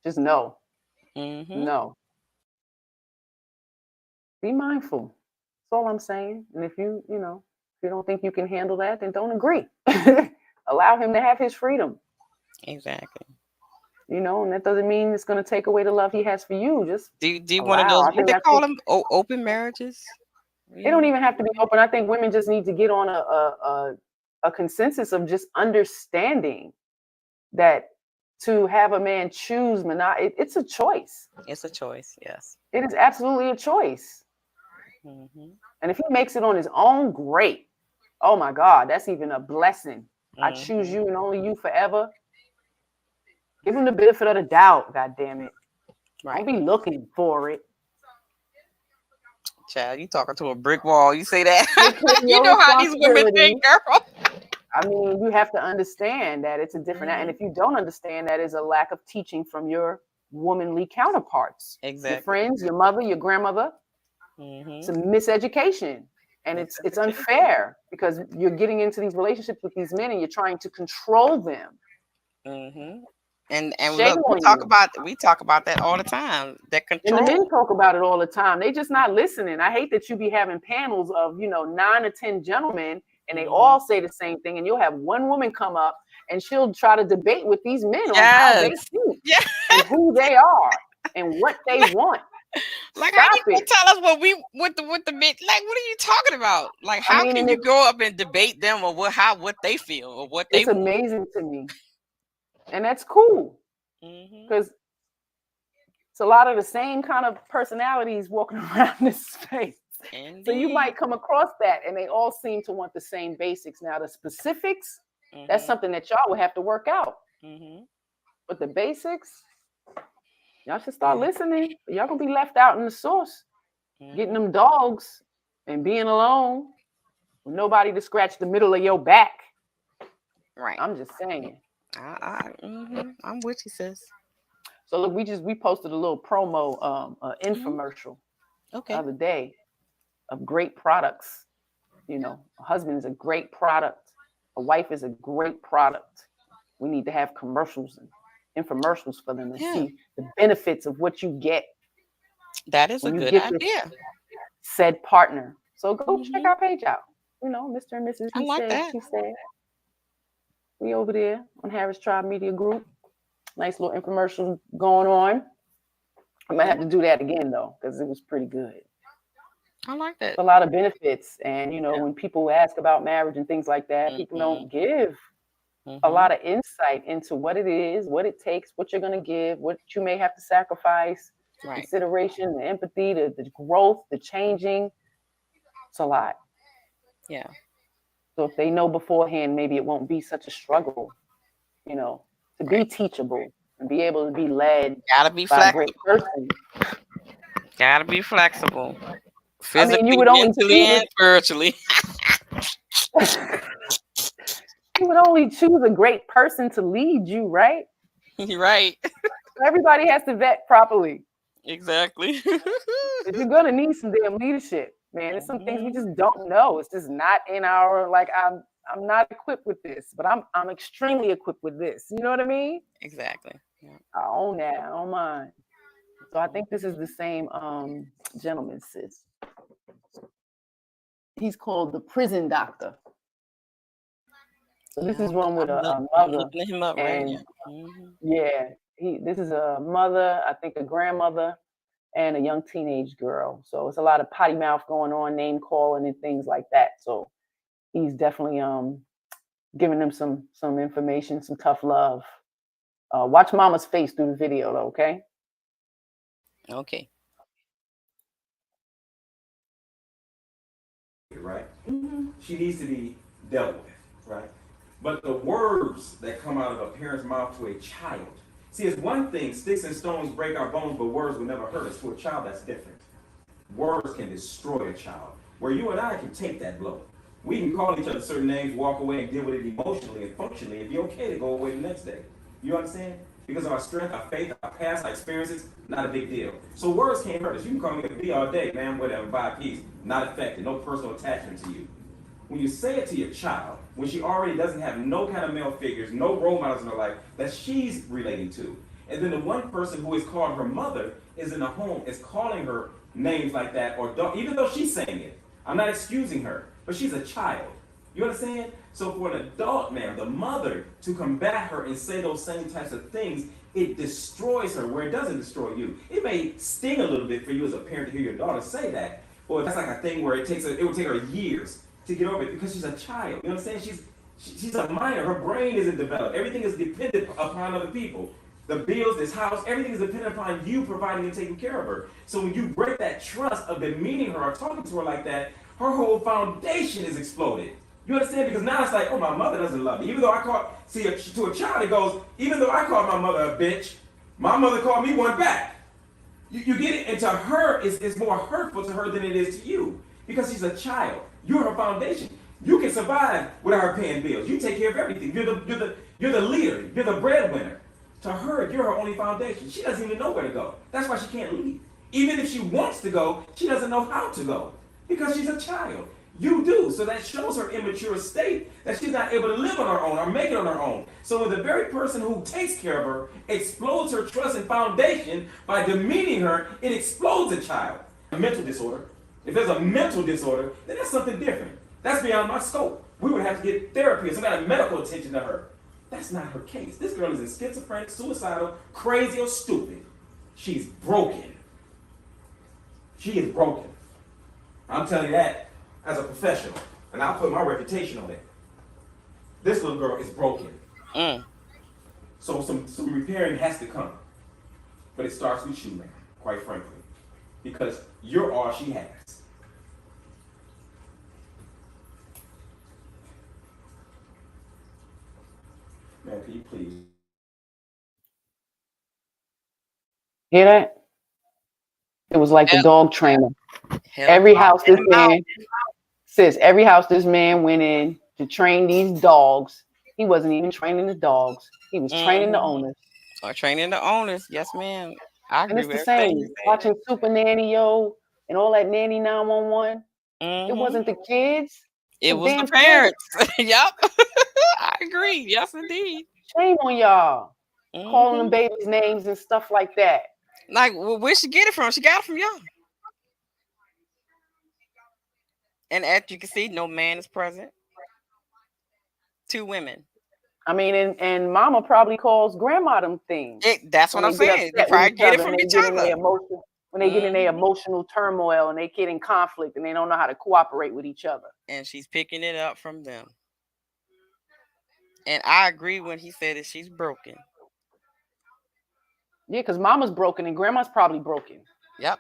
just no. Mm-hmm. No. Be mindful. That's all I'm saying. And if you don't think you can handle that, then don't agree. Allow him to have his freedom. Exactly. And that doesn't mean it's going to take away the love he has for you. Just do you want to know what they call them? Open marriages? They don't even have to be open. I think women just need to get on a consensus of just understanding that to have a man choose monogamy, it's a choice. It's a choice, yes. It is absolutely a choice. Mm-hmm. And if he makes it on his own, great. Oh my God, that's even a blessing. Mm-hmm. I choose you and only you forever. Give him the benefit of the doubt, God damn it. Right. Don't be looking for it. Child, you talking to a brick wall. You say that. You know how these women think, girl. I mean, you have to understand that it's a different, and if you don't understand that, is a lack of teaching from your womanly counterparts. Exactly. Your friends, your mother, your grandmother. Mm-hmm. It's a miseducation. And it's unfair because you're getting into these relationships with these men and you're trying to control them. Mm-hmm. And look, we talk about that all the time. That control. And the men talk about it all the time. They just not listening. I hate that you be having panels of 9 or 10 gentlemen, and they all say the same thing. And you'll have one woman come up, and she'll try to debate with these men on how they think and who they are and what they want. Like, how you gonna tell us what the men? Like, what are you talking about? Like, how can you go up and debate them or what they feel or what they? It's amazing to me. And that's cool because it's a lot of the same kind of personalities walking around this space. Indeed. So you might come across that, and they all seem to want the same basics. Now, the specifics, that's something that y'all will have to work out. But the basics, y'all should start listening. Y'all gonna be left out in the sauce, getting them dogs and being alone with nobody to scratch the middle of your back. Right. I'm just saying. I'm with you, sis. So look, we posted a little promo infomercial the other day of great products. A husband is a great product. A wife is a great product. We need to have commercials and infomercials for them and see the benefits of what you get. That is a good idea. Said partner. So go check our page out. Mr. and Mrs. SheSaid. We over there on Harris Tribe Media Group. Nice little infomercial going on. I might have to do that again though, because it was pretty good. I like that. A lot of benefits. And when people ask about marriage and things like that, people don't give a lot of insight into what it is, what it takes, what you're gonna give, what you may have to sacrifice, consideration, the empathy, the growth, the changing. It's a lot. Yeah. So if they know beforehand, maybe it won't be such a struggle, to be teachable and be able to be led. Gotta be by flexible. A great person. Gotta be flexible. Physically, you would only mentally, and spiritually. You would only choose a great person to lead you, right? Right. Everybody has to vet properly. Exactly. You're gonna need some damn leadership. Man, there's some things we just don't know. It's just not in our I'm not equipped with this, but I'm extremely equipped with this. You know what I mean? Exactly. Yeah. I own that. I don't mind. So I think this is the same gentleman, sis. He's called the prison doctor. So this is one with a mother. Looking him up right now. Yeah, this is a mother, I think a grandmother, and a young teenage girl. So it's a lot of potty mouth going on, name calling and things like that. So he's definitely giving them some information, some tough love. Watch mama's face through the video though, okay? Okay. Right? She needs to be dealt with, right? But the words that come out of a parent's mouth to a child, see, it's one thing, sticks and stones break our bones, but words will never hurt us. To a child, that's different. Words can destroy a child. Where you and I can take that blow. We can call each other certain names, walk away, and deal with it emotionally and functionally. It'd be okay to go away the next day. You understand? Because of our strength, our faith, our past, our experiences, not a big deal. So words can't hurt us. You can call me a B all day, man, whatever, by a piece. Not affected. No personal attachment to you. When you say it to your child, when she already doesn't have no kind of male figures, no role models in her life that she's relating to, and then the one person who is called her mother is in the home, is calling her names like that, or even though she's saying it. I'm not excusing her, but she's a child. You understand? So for an adult man, the mother, to combat her and say those same types of things, it destroys her where it doesn't destroy you. It may sting a little bit for you as a parent to hear your daughter say that, or that's like a thing where it would take her years to get over it because she's a child. You understand? She's a minor. Her brain isn't developed. Everything is dependent upon other people. The bills, this house, everything is dependent upon you providing and taking care of her. So when you break that trust of demeaning her or talking to her like that, her whole foundation is exploded. You understand? Because now it's like, oh, my mother doesn't love me. Even though to a child it goes, even though I called my mother a bitch, my mother called me one back. You get it? And to her, it's more hurtful to her than it is to you. Because she's a child. You're her foundation. You can survive without her paying bills. You take care of everything. You're the leader. You're the breadwinner. To her, you're her only foundation. She doesn't even know where to go. That's why she can't leave. Even if she wants to go, she doesn't know how to go. Because she's a child. You do. So that shows her immature state that she's not able to live on her own or make it on her own. So when the very person who takes care of her explodes her trust and foundation by demeaning her, it explodes a child. A mental disorder. If there's a mental disorder, then that's something different. That's beyond my scope. We would have to get therapy or some kind of medical attention to her. That's not her case. This girl isn't schizophrenic, suicidal, crazy, or stupid. She's broken. She is broken. I'm telling you that as a professional, and I'll put my reputation on it. This little girl is broken. So some repairing has to come. But it starts with you, man, quite frankly. Because you're all she has. Man, can you please? Hear that? It was like the dog trainer. Every house this man, sis, every house this man went in to train these dogs. He wasn't even training the dogs. He was training the owners. Or training the owners. Yes, ma'am. I agree And it's with the everything same. you said. Watching Super Nanny, yo, and all that Nanny 911. It wasn't the kids. It was the parents. Yep. I agree. Yes, indeed. Shame on y'all. Calling them babies' names and stuff like that. Like, well, where'd she get it from? She got it from y'all. And as you can see, no man is present. 2 women. I mean, and mama probably calls grandma them things. That's what I'm saying. They probably get it from each other. When they get in their emotional turmoil and they get in conflict and they don't know how to cooperate with each other. And she's picking it up from them. And I agree when he said that she's broken. Yeah, because mama's broken and grandma's probably broken. Yep.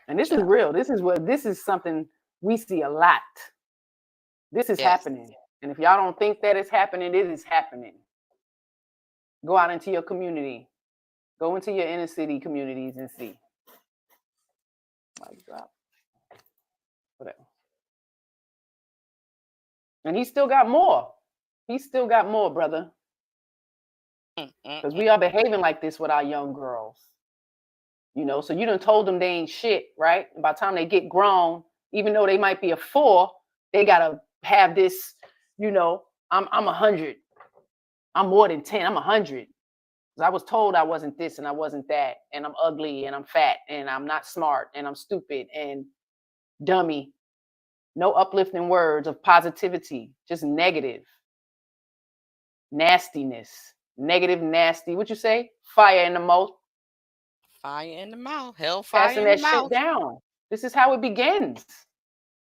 And this is real. This is something we see a lot. This is happening. And if y'all don't think that it's happening, it is happening. Go out into your community. Go into your inner city communities and see. Whatever. And he still got more. He still got more, brother. Because we are behaving like this with our young girls. You know, so you done told them they ain't shit, right? And by the time they get grown, even though they might be a 4, they gotta have this, you know, I'm 100. I'm more than 10. I'm 100. I was told I wasn't this and I wasn't that, and I'm ugly and I'm fat and I'm not smart and I'm stupid and dummy. No uplifting words of positivity, just negative. Nastiness. Negative, nasty. What you say? Fire in the mouth. Fire in the mouth. Hellfire Passing in the that mouth. shit down. This is how it begins.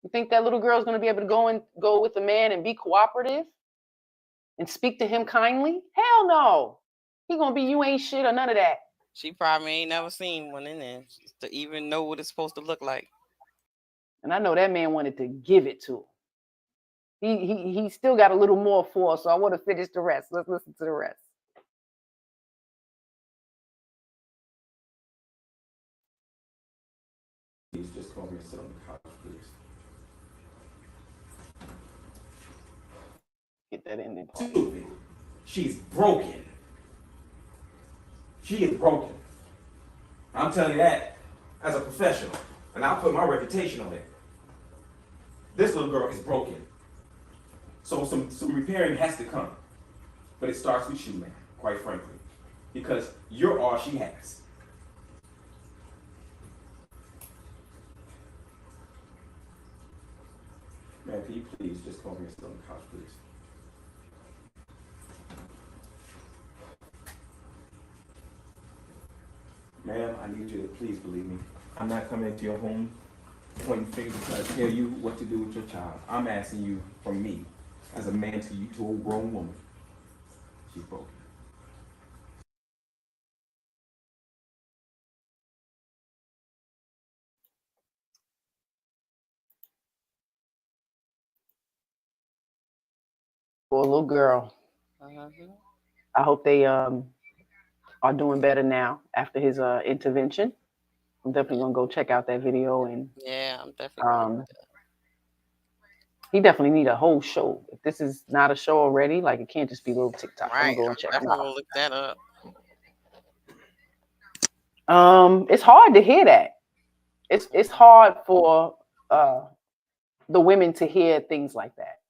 You think that little girl's going to be able to go with a man and be cooperative and speak to him kindly? Hell no. He going to be you ain't shit or none of that. She probably ain't never seen one in there to even know what it's supposed to look like. And I know that man wanted to give it to him. He still got a little more for us, so I want to finish the rest. Let's listen to the rest. Get that ending part. Stupid. She's broken. She is broken. I'm telling you that as a professional, and I'll put my reputation on it. This little girl is broken. So some repairing has to come. But it starts with you, man, quite frankly. Because you're all she has. Man, can you please just come here and sit on the couch, please? Ma'am, I need you to please believe me. I'm not coming into your home pointing fingers trying to tell you what to do with your child. I'm asking you from me, as a man to you, to a grown woman. She's broken. For a little girl. I hope they are doing better now after his intervention. I'm definitely gonna go check out that video, and Yeah, I'm definitely. he definitely need a whole show. If this is not a show already, like it can't just be little TikTok. Right. I'm gonna go and check him Definitely out. look that up. It's hard to hear that. It's hard for the women to hear things like that,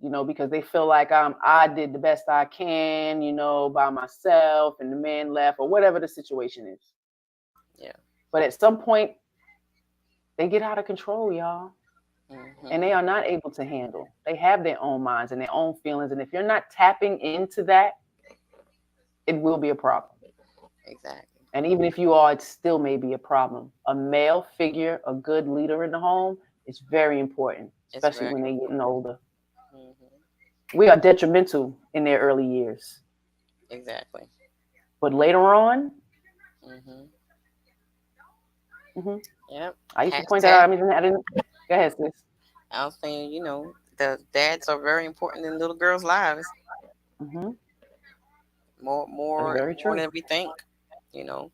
you know, because they feel like I did the best I can, you know, by myself, and the man left, or whatever the situation is. Yeah. But at some point, they get out of control, y'all. And they are not able to handle. They have their own minds and their own feelings. And if you're not tapping into that, it will be a problem. Exactly. And even if you are, it still may be a problem. A male figure, a good leader in the home, is very important, especially when they're getting older. We are detrimental in their early years. Exactly. But later on, Yep. I used to point that out. I didn't. Go ahead, sis. I was saying, you know, the dads are very important in little girls' lives. More than we think. You know,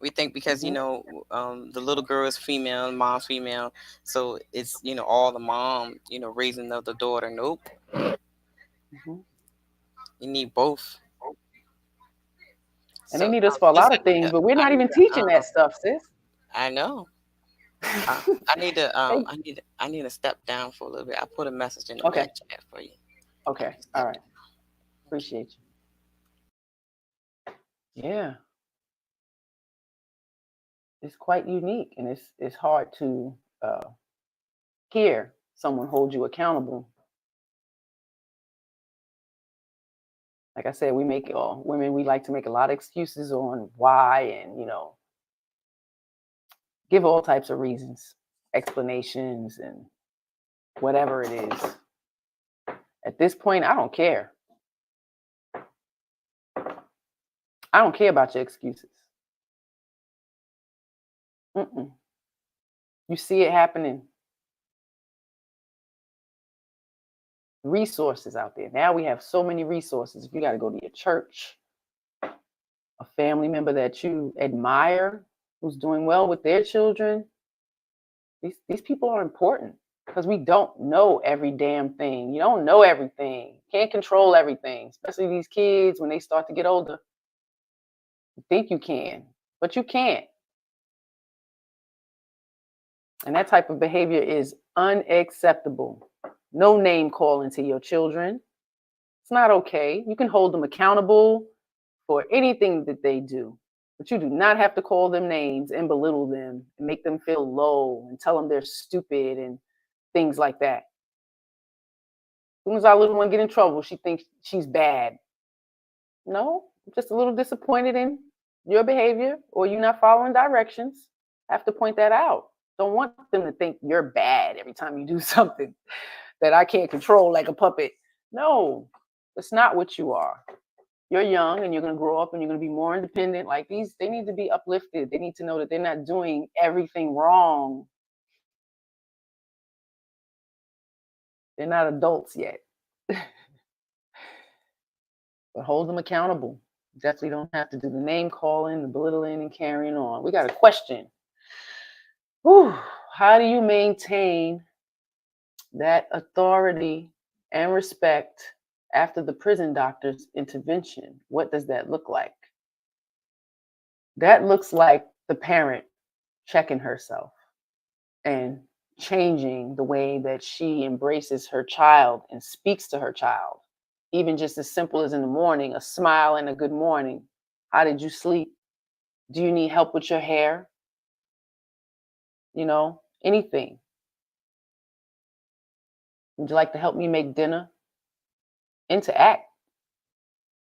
we think because you know the little girl is female, mom's female, so it's all the mom raising the daughter. Nope. You need both. And they need us for a lot of things, but we're not even teaching that stuff, sis. I know. I need to step down for a little bit. I put a message in the back chat for you. Okay. All right. Appreciate you. Yeah. It's quite unique, and it's hard to hear someone hold you accountable. Like I said, women, we like to make a lot of excuses on why, and give all types of reasons, explanations, and whatever it is. At this point, I don't care. I don't care about your excuses. You see it happening. Resources out there. Now we have so many resources. If you got to go to your church, a family member that you admire who's doing well with their children, these people are important, because we don't know every damn thing. You don't know everything. Can't control everything, especially these kids when they start to get older. You think you can, but you can't. And that type of behavior is unacceptable. No name calling to your children. It's not okay. You can hold them accountable for anything that they do, but you do not have to call them names and belittle them and make them feel low and tell them they're stupid and things like that. As soon as our little one get in trouble, she thinks she's bad. No, I'm just a little disappointed in your behavior, or you not following directions. I have to point that out. Don't want them to think you're bad every time you do something that I can't control like a puppet. No, it's not what you are. You're young and you're going to grow up and you're going to be more independent. Like these, they need to be uplifted. They need to know that they're not doing everything wrong. They're not adults yet. But hold them accountable. Definitely don't have to do the name calling, the belittling, and carrying on. We got a question. How do you maintain that authority and respect After the prison doctor's intervention, what does that look like? That looks like the parent checking herself and changing the way that she embraces her child and speaks to her child. Even just as simple as in the morning, a smile and a good morning. How did you sleep? Do you need help with your hair? You know, anything. Would you like to help me make dinner? Interact.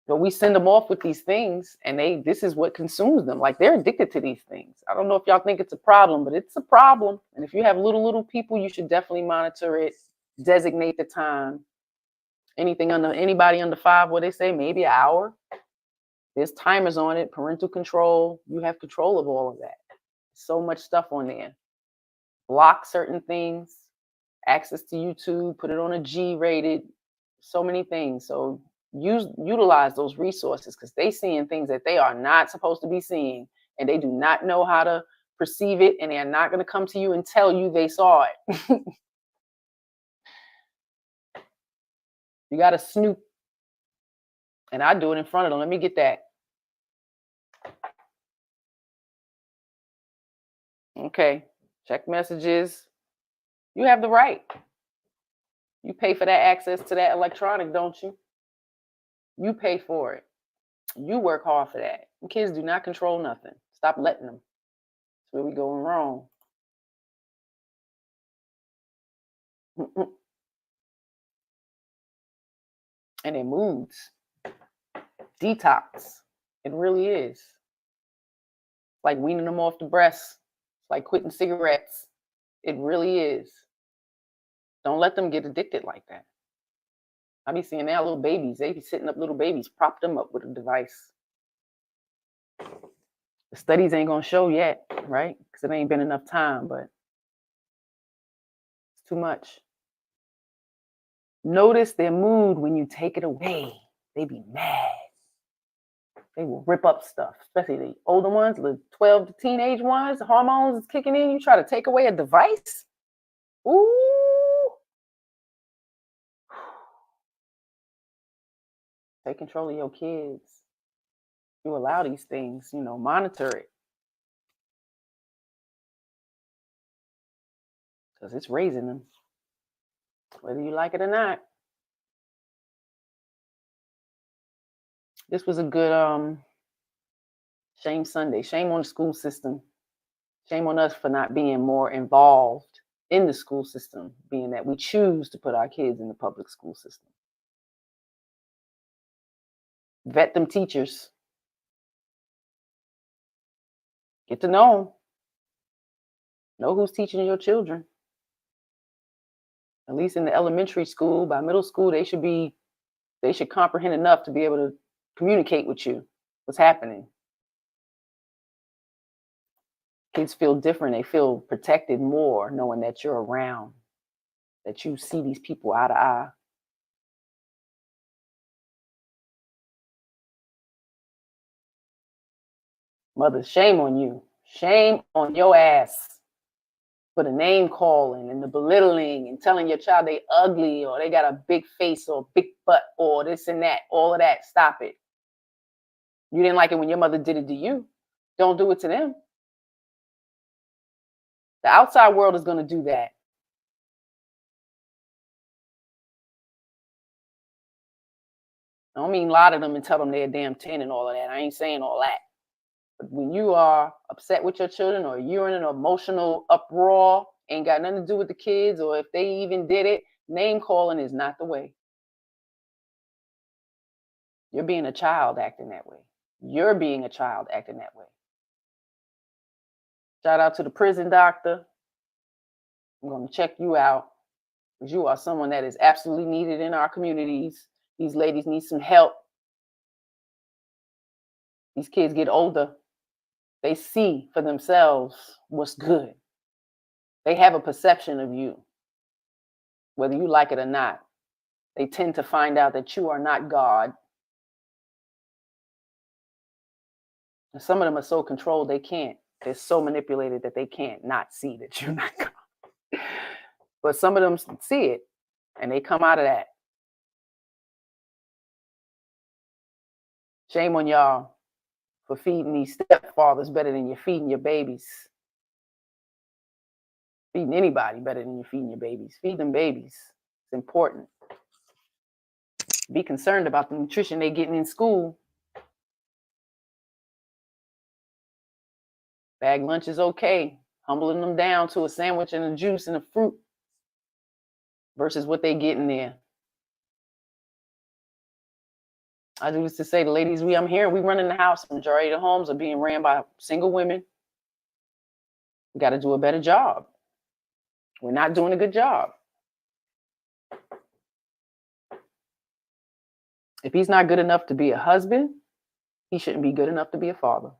But we send them off with these things and this is what consumes them. Like, they're addicted to these things. I don't know if y'all think it's a problem, but it's a problem. And if you have little people, you should definitely monitor it, designate the time. Anybody under 5, what they say, maybe an hour. There's timers on it, parental control. You have control of all of that. So much stuff on there. Block certain things, access to YouTube, put it on a G-rated, so many things. So utilize those resources, because they seeing things that they are not supposed to be seeing, and they do not know how to perceive it, and they're not going to come to you and tell you they saw it. You got to snoop, and I do it in front of them. Let me get that. Okay, check messages. You have the right. You pay for that access to that electronic, don't you? You pay for it. You work hard for that. Kids do not control nothing. Stop letting them. That's where we're going wrong. And their moods. Detox. It really is. Like weaning them off the breast. It's like quitting cigarettes. It really is. Don't let them get addicted like that. I be seeing now little babies. They be sitting up little babies, prop them up with a device. The studies ain't gonna show yet, right? Because it ain't been enough time, but it's too much. Notice their mood when you take it away. They be mad. They will rip up stuff, especially the older ones, the 12 to teenage ones. The hormones is kicking in. You try to take away a device? Ooh. Take control of your kids. You allow these things, monitor it. Because it's raising them, whether you like it or not. This was a good Shame Sunday. Shame on the school system. Shame on us for not being more involved in the school system, being that we choose to put our kids in the public school system. Vet them teachers. Get to know them. Know who's teaching your children. At least in the elementary school. By middle school, they should comprehend enough to be able to communicate with you what's happening. Kids feel different. They feel protected more knowing that you're around, that you see these people eye to eye. Mother, shame on you. Shame on your ass for the name calling and the belittling and telling your child they ugly or they got a big face or big butt or this and that. All of that. Stop it. You didn't like it when your mother did it to you. Don't do it to them. The outside world is going to do that. I don't mean lie to them and tell them they're a damn 10 and all of that. I ain't saying all that. But when you are upset with your children or you're in an emotional uproar, ain't got nothing to do with the kids, or if they even did it, name calling is not the way. You're being a child acting that way. You're being a child acting that way. Shout out to the prison doctor. I'm going to check you out because you are someone that is absolutely needed in our communities. These ladies need some help. These kids get older. They see for themselves what's good. They have a perception of you, whether you like it or not. They tend to find out that you are not God. And some of them are so controlled they can't. They're so manipulated that they can't not see that you're not God. But some of them see it, and they come out of that. Shame on y'all for feeding these stepfathers better than you're feeding your babies. Feeding anybody better than you're feeding your babies. Feed them babies. It's important. Be concerned about the nutrition they're getting in school. Bag lunch is okay. Humbling them down to a sandwich and a juice and a fruit versus what they get in there. I do this to say, the ladies I'm here, we run in the house. The majority of the homes are being ran by single women. We got to do a better job. We're not doing a good job. If he's not good enough to be a husband, he shouldn't be good enough to be a father.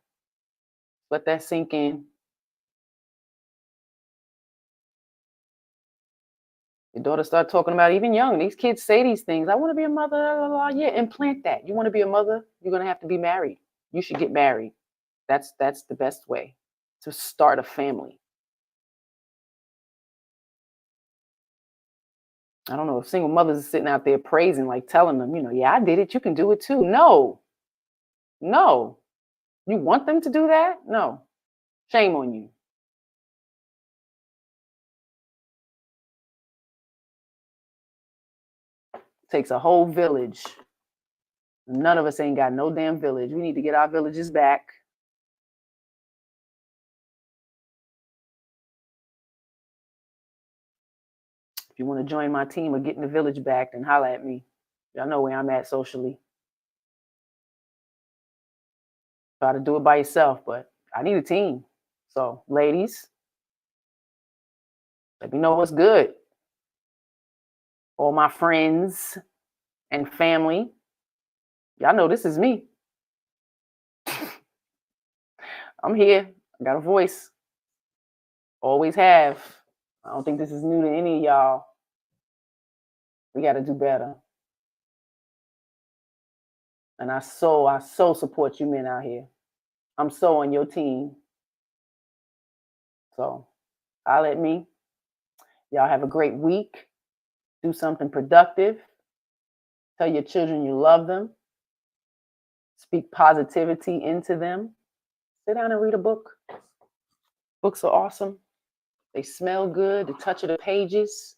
Let that sink in. Your daughter start talking about, even young, these kids say these things. I want to be a mother. Blah, blah, blah. Yeah, implant that. You want to be a mother? You're going to have to be married. You should get married. That's the best way to start a family. I don't know if single mothers are sitting out there praising, like telling them, yeah, I did it. You can do it too. No. You want them to do that? No. Shame on you. Takes a whole village. None of us ain't got no damn village. We need to get our villages back. If you want to join my team of getting the village back, then holla at me. Y'all know where I'm at socially. Try to do it by yourself, but I need a team. So, ladies, let me know what's good. All my friends and family, y'all know this is me. I'm here. I got a voice. Always have. I don't think this is new to any of y'all. We got to do better. And I so support you men out here. I'm so on your team. So, holla at me. Y'all have a great week. Do something productive. Tell your children you love them. Speak positivity into them. Sit down and read a book. Books are awesome. They smell good. The touch of the pages.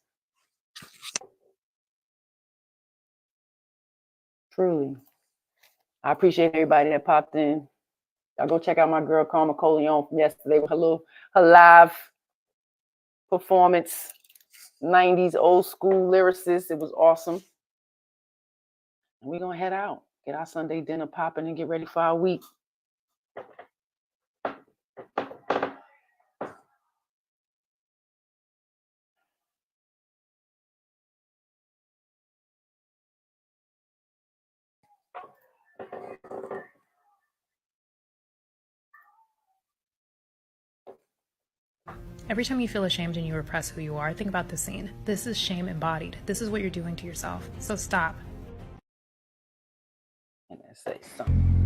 Truly. I appreciate everybody that popped in. Y'all go check out my girl Karma Coleon from yesterday with her live performance. 90s old school lyricist. It was awesome. And we're going to head out. Get our Sunday dinner popping and get ready for our week. Every time you feel ashamed and you repress who you are, think about this scene. This is shame embodied. This is what you're doing to yourself. So stop. And say something.